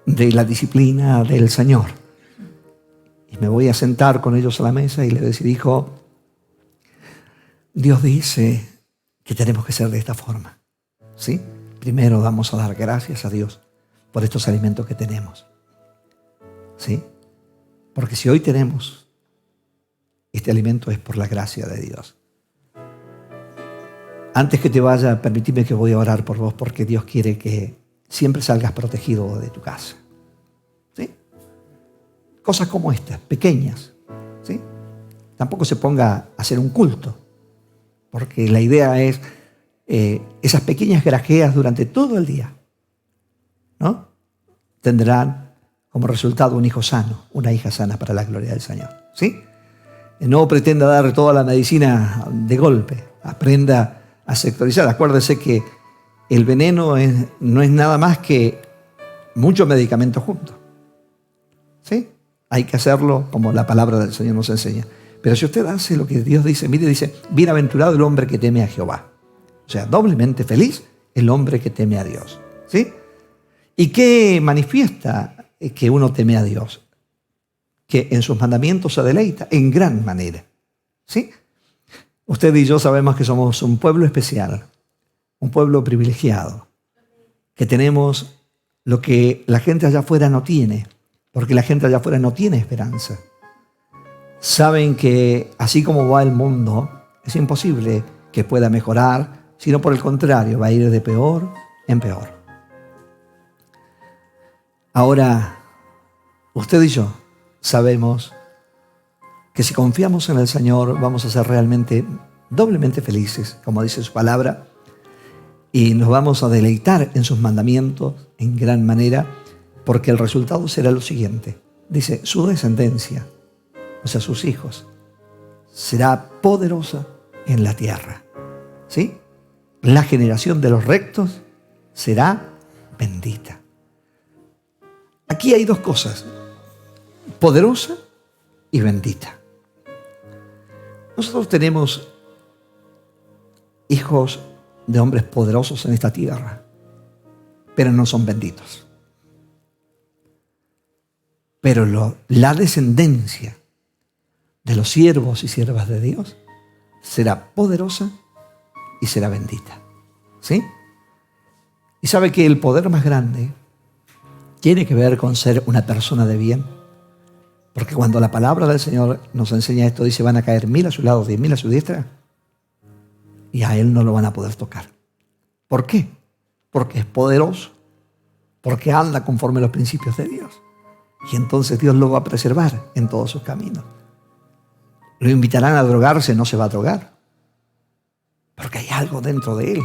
de la disciplina del Señor. Y me voy a sentar con ellos a la mesa y les decir, hijo, Dios dice que tenemos que ser de esta forma. ¿Sí? Primero vamos a dar gracias a Dios por estos alimentos que tenemos. ¿Sí? Porque si hoy tenemos este alimento es por la gracia de Dios. Antes que te vaya, permíteme que voy a orar por vos, porque Dios quiere que siempre salgas protegido de tu casa. ¿Sí? Cosas como estas, pequeñas. ¿Sí? Tampoco se ponga a hacer un culto, porque la idea es esas pequeñas grajeas durante todo el día, ¿no? Tendrán como resultado un hijo sano, una hija sana para la gloria del Señor. ¿Sí? No pretenda dar toda la medicina de golpe, aprenda a sectorizar. Acuérdese que el veneno no es nada más que muchos medicamentos juntos. ¿Sí? Hay que hacerlo como la palabra del Señor nos enseña. Pero si usted hace lo que Dios dice, mire, dice, bienaventurado el hombre que teme a Jehová. O sea, doblemente feliz el hombre que teme a Dios. ¿Sí? ¿Y qué manifiesta que uno teme a Dios? Que en sus mandamientos se deleita en gran manera. ¿Sí? Usted y yo sabemos que somos un pueblo especial, un pueblo privilegiado, que tenemos lo que la gente allá afuera no tiene, porque la gente allá afuera no tiene esperanza. Saben que así como va el mundo, es imposible que pueda mejorar, sino por el contrario, va a ir de peor en peor. Ahora, usted y yo sabemos que si confiamos en el Señor vamos a ser realmente doblemente felices, como dice su palabra, y nos vamos a deleitar en sus mandamientos en gran manera, porque el resultado será lo siguiente. Dice, su descendencia, o sea, sus hijos, será poderosa en la tierra. ¿Sí? La generación de los rectos será bendita. Aquí hay dos cosas, poderosa y bendita. Nosotros tenemos hijos de hombres poderosos en esta tierra, pero no son benditos. Pero la descendencia de los siervos y siervas de Dios será poderosa y será bendita. ¿Sí? Y sabe que el poder más grande tiene que ver con ser una persona de bien. Porque cuando la palabra del Señor nos enseña esto, dice, van a caer 1000 a su lado, 10.000 a su diestra, y a Él no lo van a poder tocar. ¿Por qué? Porque es poderoso, porque anda conforme a los principios de Dios. Y entonces Dios lo va a preservar en todos sus caminos. Lo invitarán a drogarse, no se va a drogar, porque hay algo dentro de Él.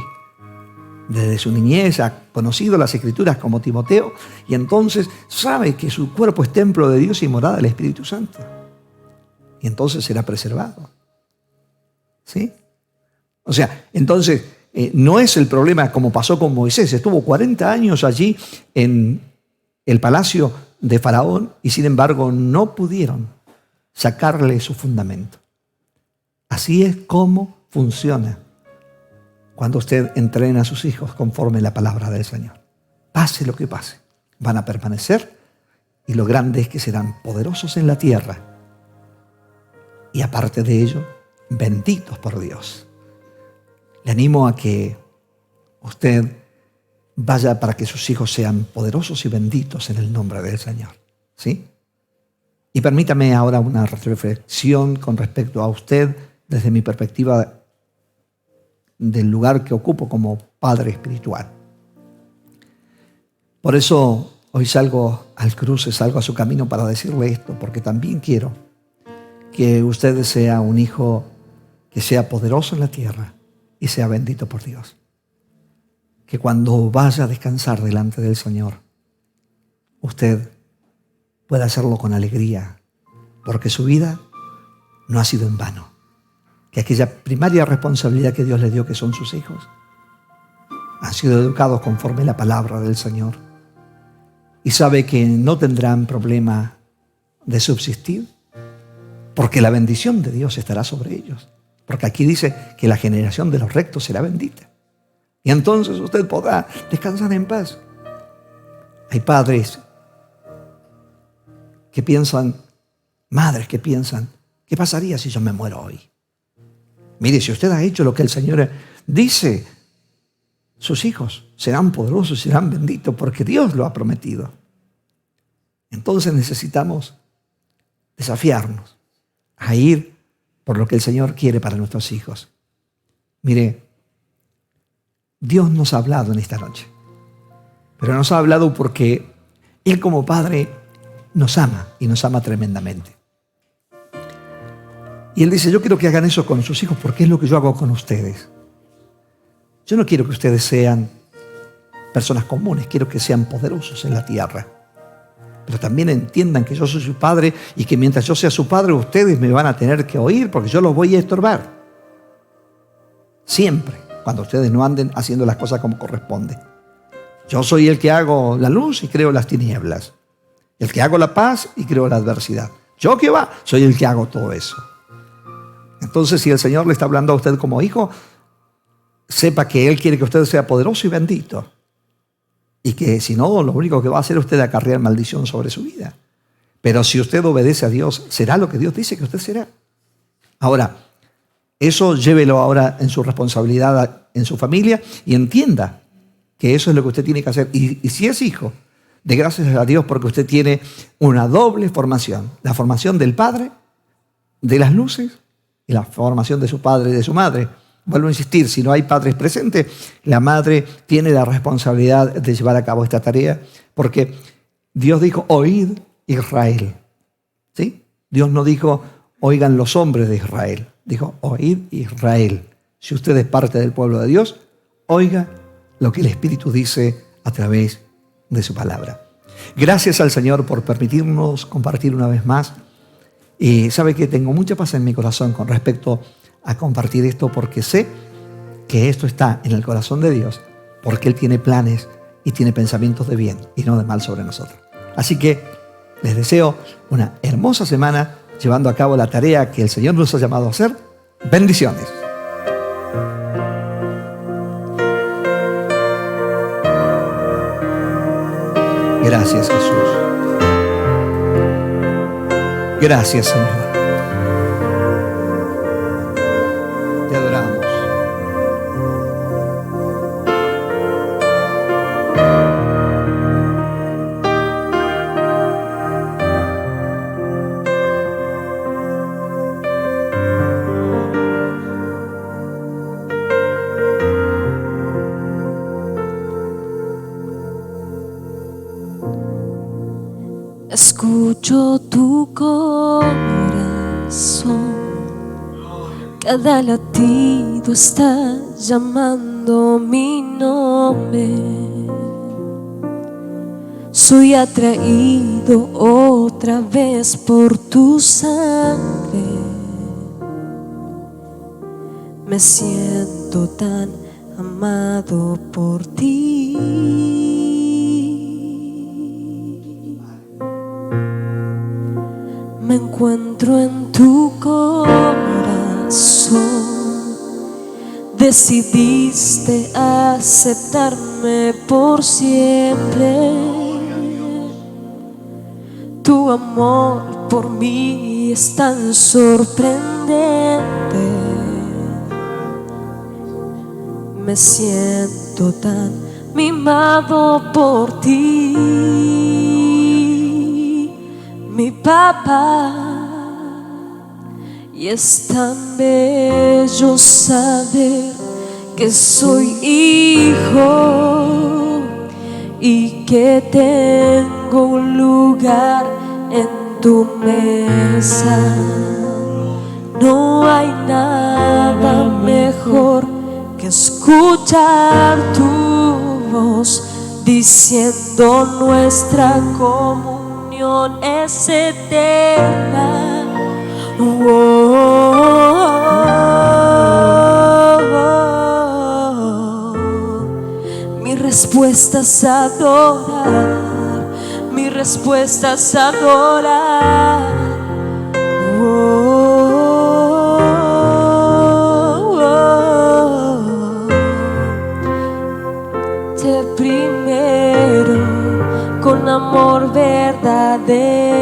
Desde su niñez ha conocido las Escrituras como Timoteo y entonces sabe que su cuerpo es templo de Dios y morada del Espíritu Santo. Y entonces será preservado. ¿Sí? O sea, entonces no es el problema como pasó con Moisés. Estuvo 40 años allí en el palacio de Faraón y sin embargo no pudieron sacarle su fundamento. Así es como funciona cuando usted entrena a sus hijos conforme a la palabra del Señor. Pase lo que pase, van a permanecer y lo grande es que serán poderosos en la tierra y aparte de ello, benditos por Dios. Le animo a que usted vaya para que sus hijos sean poderosos y benditos en el nombre del Señor. ¿Sí? Y permítame ahora una reflexión con respecto a usted desde mi perspectiva del lugar que ocupo como padre espiritual. Por eso hoy salgo al cruce, salgo a su camino para decirle esto, porque también quiero que usted sea un hijo que sea poderoso en la tierra y sea bendito por Dios. Que cuando vaya a descansar delante del Señor, usted pueda hacerlo con alegría, porque su vida no ha sido en vano. Que aquella primaria responsabilidad que Dios le dio, que son sus hijos, han sido educados conforme a la palabra del Señor. Y sabe que no tendrán problema de subsistir, porque la bendición de Dios estará sobre ellos. Porque aquí dice que la generación de los rectos será bendita. Y entonces usted podrá descansar en paz. Hay padres que piensan, madres que piensan, ¿qué pasaría si yo me muero hoy? Mire, si usted ha hecho lo que el Señor dice, sus hijos serán poderosos, serán benditos, porque Dios lo ha prometido. Entonces necesitamos desafiarnos a ir por lo que el Señor quiere para nuestros hijos. Mire, Dios nos ha hablado en esta noche, pero nos ha hablado porque Él como Padre nos ama y nos ama tremendamente. Y Él dice, yo quiero que hagan eso con sus hijos porque es lo que yo hago con ustedes. Yo no quiero que ustedes sean personas comunes, quiero que sean poderosos en la tierra. Pero también entiendan que yo soy su padre y que mientras yo sea su padre, ustedes me van a tener que oír porque yo los voy a estorbar. Siempre, cuando ustedes no anden haciendo las cosas como corresponde. Yo soy el que hago la luz y creo las tinieblas. El que hago la paz y creo la adversidad. Yo, Jehová, soy el que hago todo eso. Entonces, si el Señor le está hablando a usted como hijo, sepa que Él quiere que usted sea poderoso y bendito. Y que si no, lo único que va a hacer usted es acarrear maldición sobre su vida. Pero si usted obedece a Dios, será lo que Dios dice que usted será. Ahora, Eso llévelo ahora en su responsabilidad en su familia y entienda que eso es lo que usted tiene que hacer. Y si es hijo, de gracias a Dios porque usted tiene una doble formación. La formación del padre, de las luces, y la formación de su padre y de su madre. Vuelvo a insistir, si no hay padres presentes, la madre tiene la responsabilidad de llevar a cabo esta tarea, porque Dios dijo, oíd Israel. ¿Sí? Dios no dijo, oigan los hombres de Israel. Dijo, oíd Israel. Si usted es parte del pueblo de Dios, oiga lo que el Espíritu dice a través de su palabra. Gracias al Señor por permitirnos compartir una vez más. Y sabe que tengo mucha paz en mi corazón con respecto a compartir esto, porque sé que esto está en el corazón de Dios, porque Él tiene planes y tiene pensamientos de bien y no de mal sobre nosotros. Así que les deseo una hermosa semana llevando a cabo la tarea que el Señor nos ha llamado a hacer. Bendiciones. Gracias, Jesús. Gracias, Señor. Te adoramos. Escucho tu corazón, cada latido está llamando mi nombre. Soy atraído otra vez por tu sangre. Me siento tan amado por ti. Me encuentro en tu corazón. Decidiste aceptarme por siempre. Tu amor por mí es tan sorprendente. Me siento tan mimado por ti, mi papá. Y es tan bello saber que soy hijo y que tengo un lugar en tu mesa. No hay nada mejor que escuchar tu voz diciendo nuestra comunión es eterna. Mi respuesta es adorar, mi respuesta es adorar. Te primero con amor verdadero.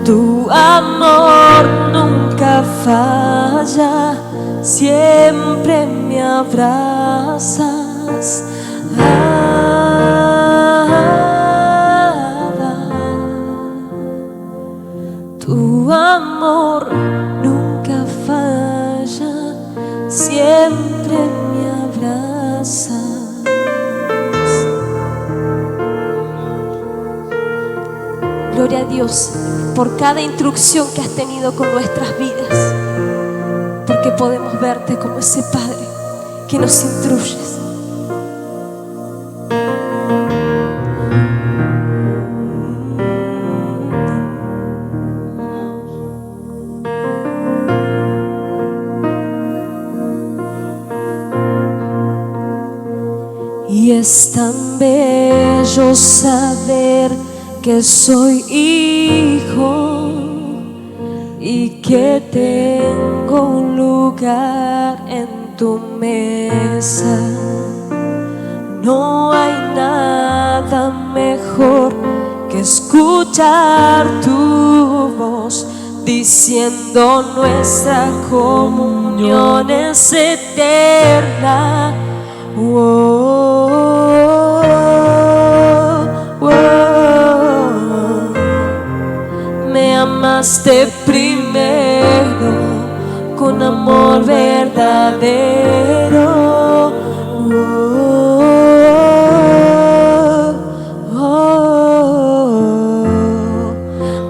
Tu amor nunca falla, siempre me abrazas. Tu amor nunca falla, siempre me abrazas. Gloria a Dios por cada instrucción que has tenido con nuestras vidas, porque podemos verte como ese Padre que nos instruyes. Y es tan bello saber que soy hijo y que tengo un lugar en tu mesa. No hay nada nada mejor que escuchar tu voz diciendo nuestra comunión es eterna. Me amaste primero con amor verdadero.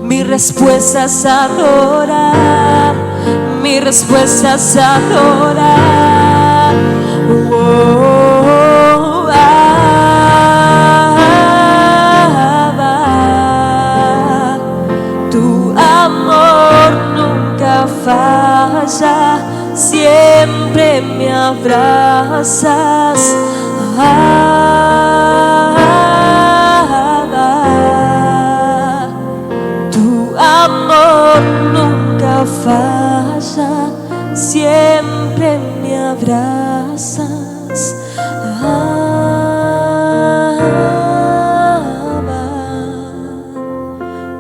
Mi respuesta es adorar, mi respuesta es adorar. Tu amor nunca falla, siempre me abrazas. Tu amor nunca falla, siempre me abrazas.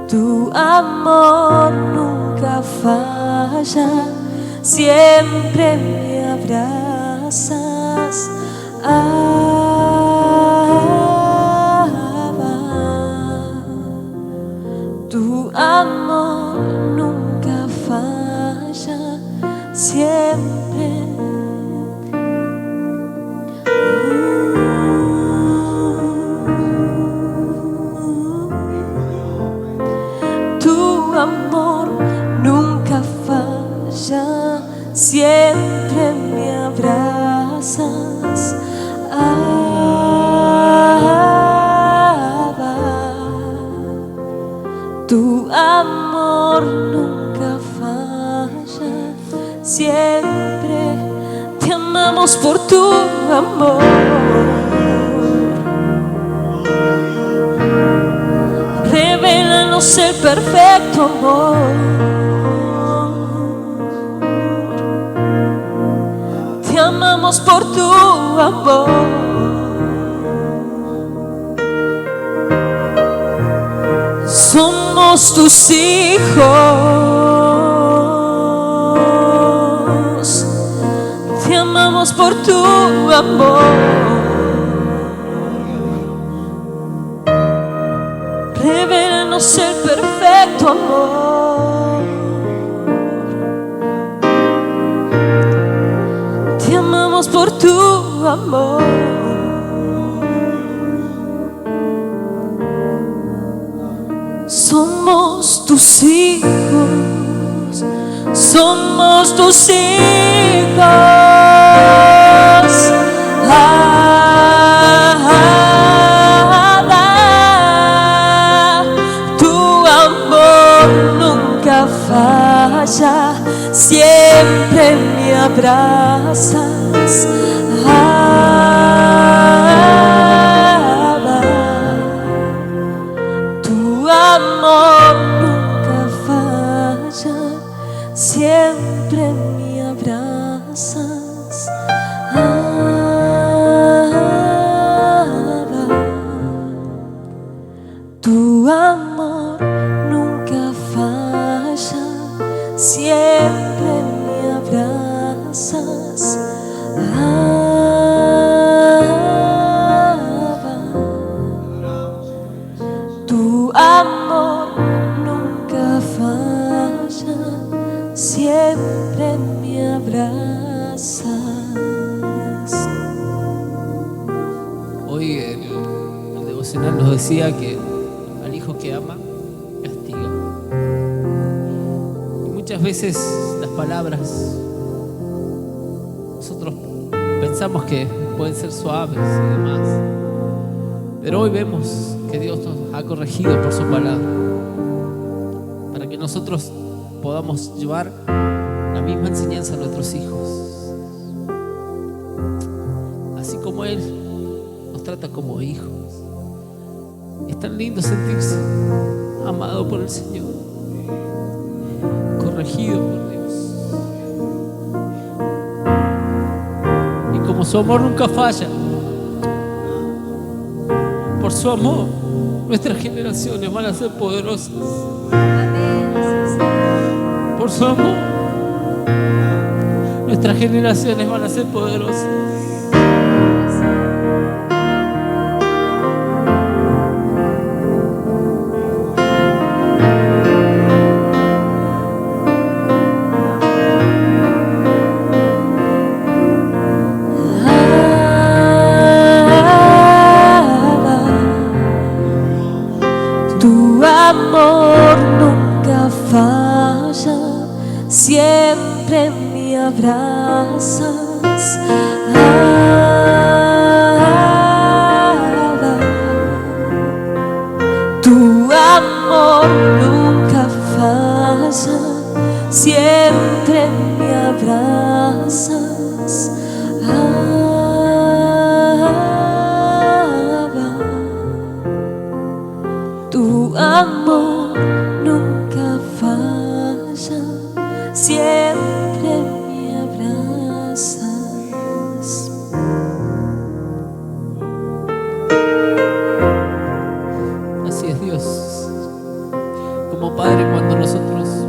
Tu amor nunca falla, siempre me abrazas. Tu amor nunca falla, siempre. Tu amor nunca falla, siempre me abrazas. Tu amor nunca falla, siempre te amamos por tu amor. Revélanos el perfecto amor. Te amamos por tu amor. Somos tus hijos, te amamos por tu amor. Revélanos el perfecto amor. Te amamos por tu amor. Somos tus hijos, somos tus hijos. Tu amor nunca falla, siempre me abrazas. Tu amor nunca falla, siempre me abrazas. Tu amor nunca falla, siempre me abrazas. Tu amor nunca falla, siempre me abrazas. Hoy el devocional nos decía que al hijo que ama, castiga. Y muchas veces las palabras, nosotros pensamos que pueden ser suaves y demás. Pero hoy vemos que Dios nos ha corregido por su palabra, para que nosotros podamos llevar la misma enseñanza a nuestros hijos. Así como Él nos trata como hijos. Es tan lindo sentirse amado por el Señor, corregido por Dios. Y como su amor nunca falla, por Por su amor, nuestras generaciones van a ser poderosas. Por su amor, nuestras generaciones van a ser poderosas. Tu amor nunca falla, siempre me abrazas. Tu amor nunca falla, siempre me abrazas. Tu amor nunca falla, siempre me abrazas. Así es Dios. Como Padre, cuando nosotros nos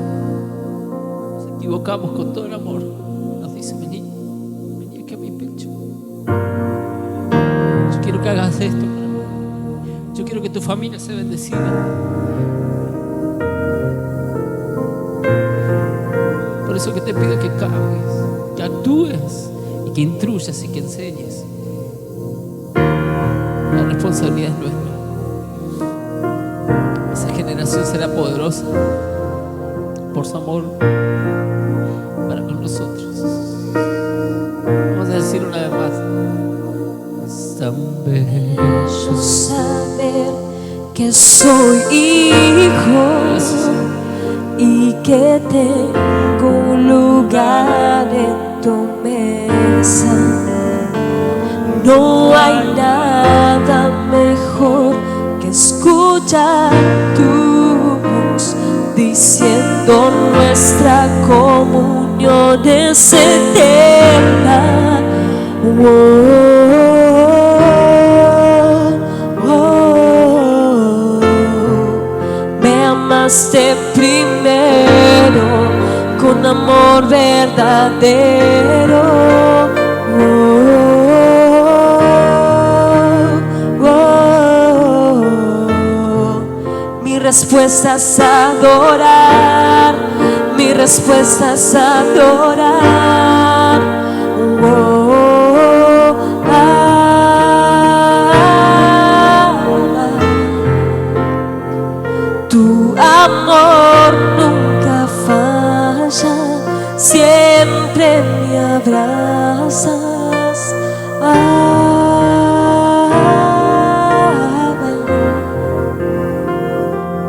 equivocamos con todo el amor, nos dice: vení aquí a mi pecho. Yo quiero que hagas esto para mí. Yo quiero que tu familia sea bendecida. Por eso que te pido que cambies, que actúes y que instruyas y que enseñes. La responsabilidad es nuestra. Esa generación será poderosa por su amor para con nosotros. Vamos a decir una vez más: es tan bello Saber que soy hijo y que tengo un lugar en tu mesa. No hay nada mejor que escuchar tu voz diciendo: nuestra comunión es eterna. Me amaste primero con amor verdadero. Mi respuesta es adorar, mi respuesta es adorar. Tu amor nunca falla, siempre me abrazas.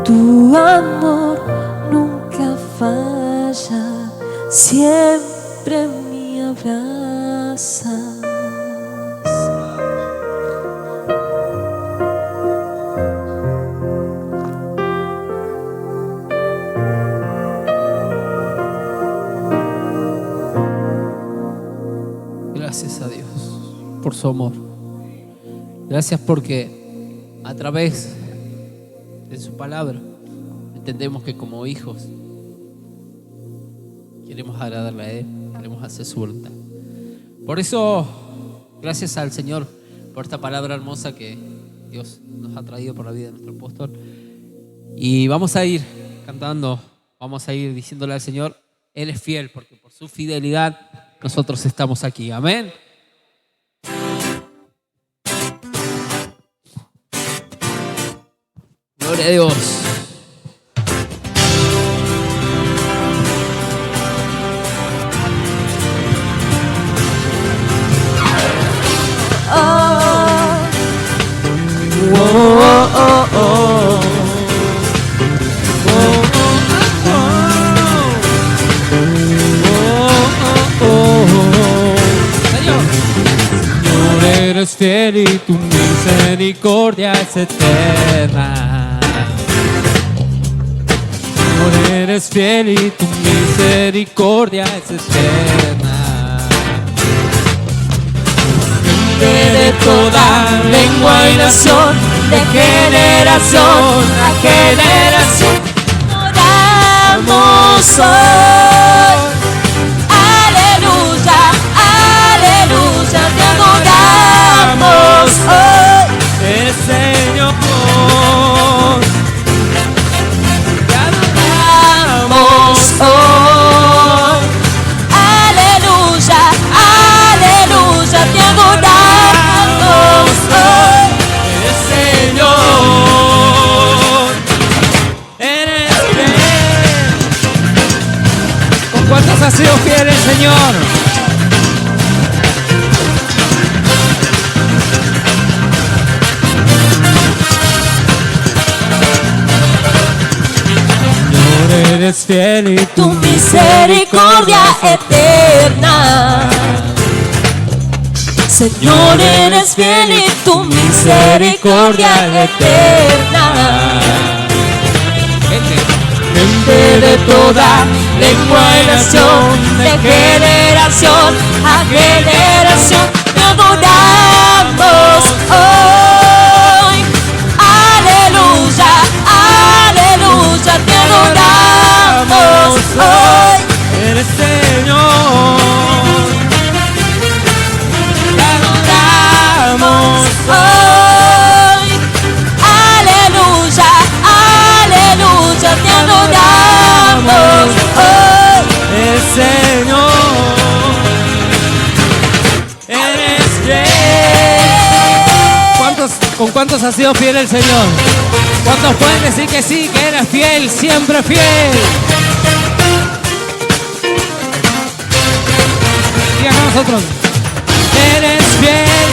Tu amor nunca falla, siempre me abrazas. Gracias a Dios por su amor. Gracias porque a través de su palabra entendemos que como hijos queremos agradarle a Él, queremos hacer su voluntad. Por eso, gracias al Señor por esta palabra hermosa que Dios nos ha traído por la vida de nuestro apóstol. Y vamos a ir cantando, vamos a ir diciéndole al Señor: Él es fiel, porque por su fidelidad nosotros estamos aquí. Amén. Gloria a Dios. Señor, eres fiel y tu misericordia es eterna. Señor, eres fiel y tu misericordia es eterna. de toda lengua y nación, de generación a generación. Adoramos hoy. Aleluya, aleluya, te adoramos hoy. El Señor. Te adoramos hoy. Aleluya, aleluya, te adoramos hoy. El Señor. Eres fiel. ¿Con cuántos ha sido fiel el Señor? Eres fiel y Tu misericordia eterna. Señor, eres fiel y tu misericordia eterna. Gente de toda lengua y nación, de generación a generación, te adoramos hoy. Aleluya, aleluya, te adoramos hoy. eres Señor. Te adoramos hoy. Aleluya, aleluya, te adoramos hoy. El Señor, eres fiel. ¿Con cuántos ha sido fiel el Señor? ¿Cuántos pueden decir que sí, que eres fiel, siempre fiel? Digan a nosotros. Eres fiel,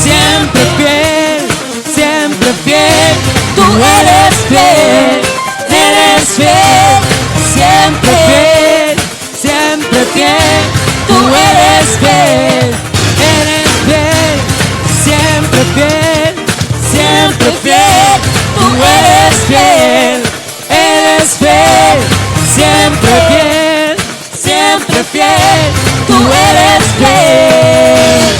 siempre fiel, siempre fiel. Tú eres fiel, siempre fiel, siempre fiel. tú eres fiel, siempre fiel, siempre fiel. tú eres fiel, siempre fiel, siempre fiel. tú eres fiel.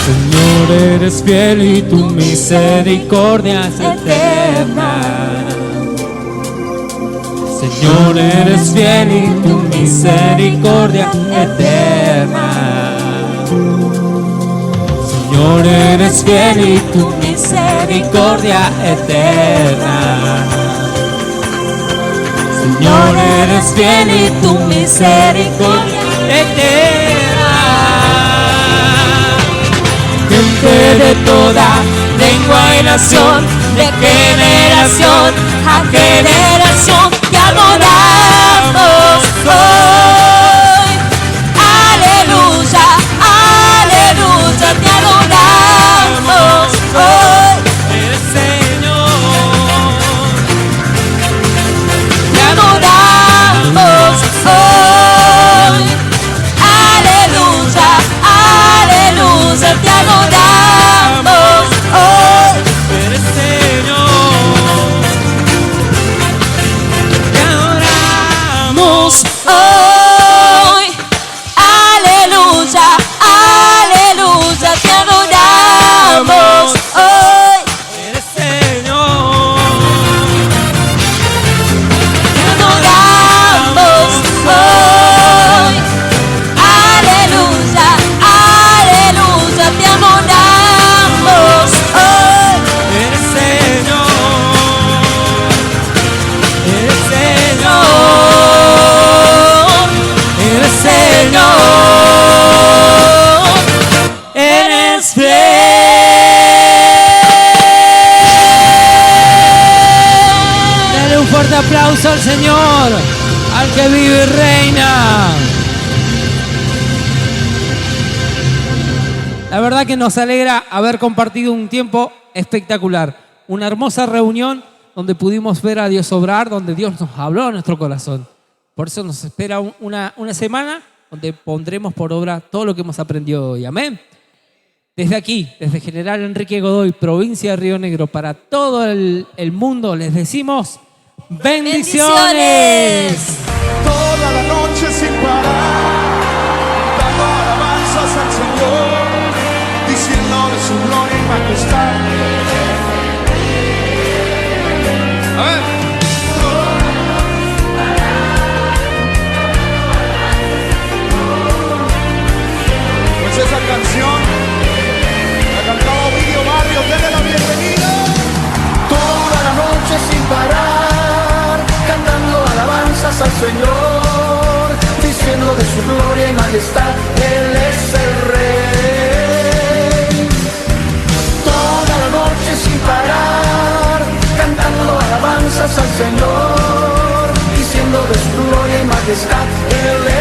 Señor, eres fiel y tu misericordia es eterna. Señor, eres fiel y tu misericordia eterna. Señor, eres fiel y tu misericordia eterna. Señor, eres fiel y tu misericordia eterna. Gente de toda lengua y nación, De generación a generación te adoramos hoy. Aleluya, aleluya, te adoramos hoy. el Señor. Te adoramos hoy. Aleluya, aleluya, te adoramos hoy. El Señor. Te adoramos. Hoy, aleluya, aleluya, te adoramos hoy. El Señor. Te adoramos hoy. Aleluya, aleluya, te adoramos hoy. El Señor. El Señor. El Señor. Eres fiel. Dale un fuerte aplauso al Señor, al que vive y reina. La verdad que nos alegra haber compartido un tiempo espectacular, una hermosa reunión donde pudimos ver a Dios obrar, donde Dios nos habló a nuestro corazón. Por eso nos espera una semana donde pondremos por obra todo lo que hemos aprendido hoy. Amén. Desde aquí, desde General Enrique Godoy, provincia de Río Negro, para todo el mundo, les decimos ¡bendiciones! Toda la noche sin parar, dando alabanzas al Señor, diciendo de su gloria y majestad. A ver. Pues esa canción la cantaba Ovidio Barrios. Denle la bienvenida. Toda la noche sin parar, cantando alabanzas al Señor, diciendo de su gloria y majestad, Él es el Rey. Toda la noche sin parar, cantando alabanzas al Señor, diciendo de su gloria y majestad, Él es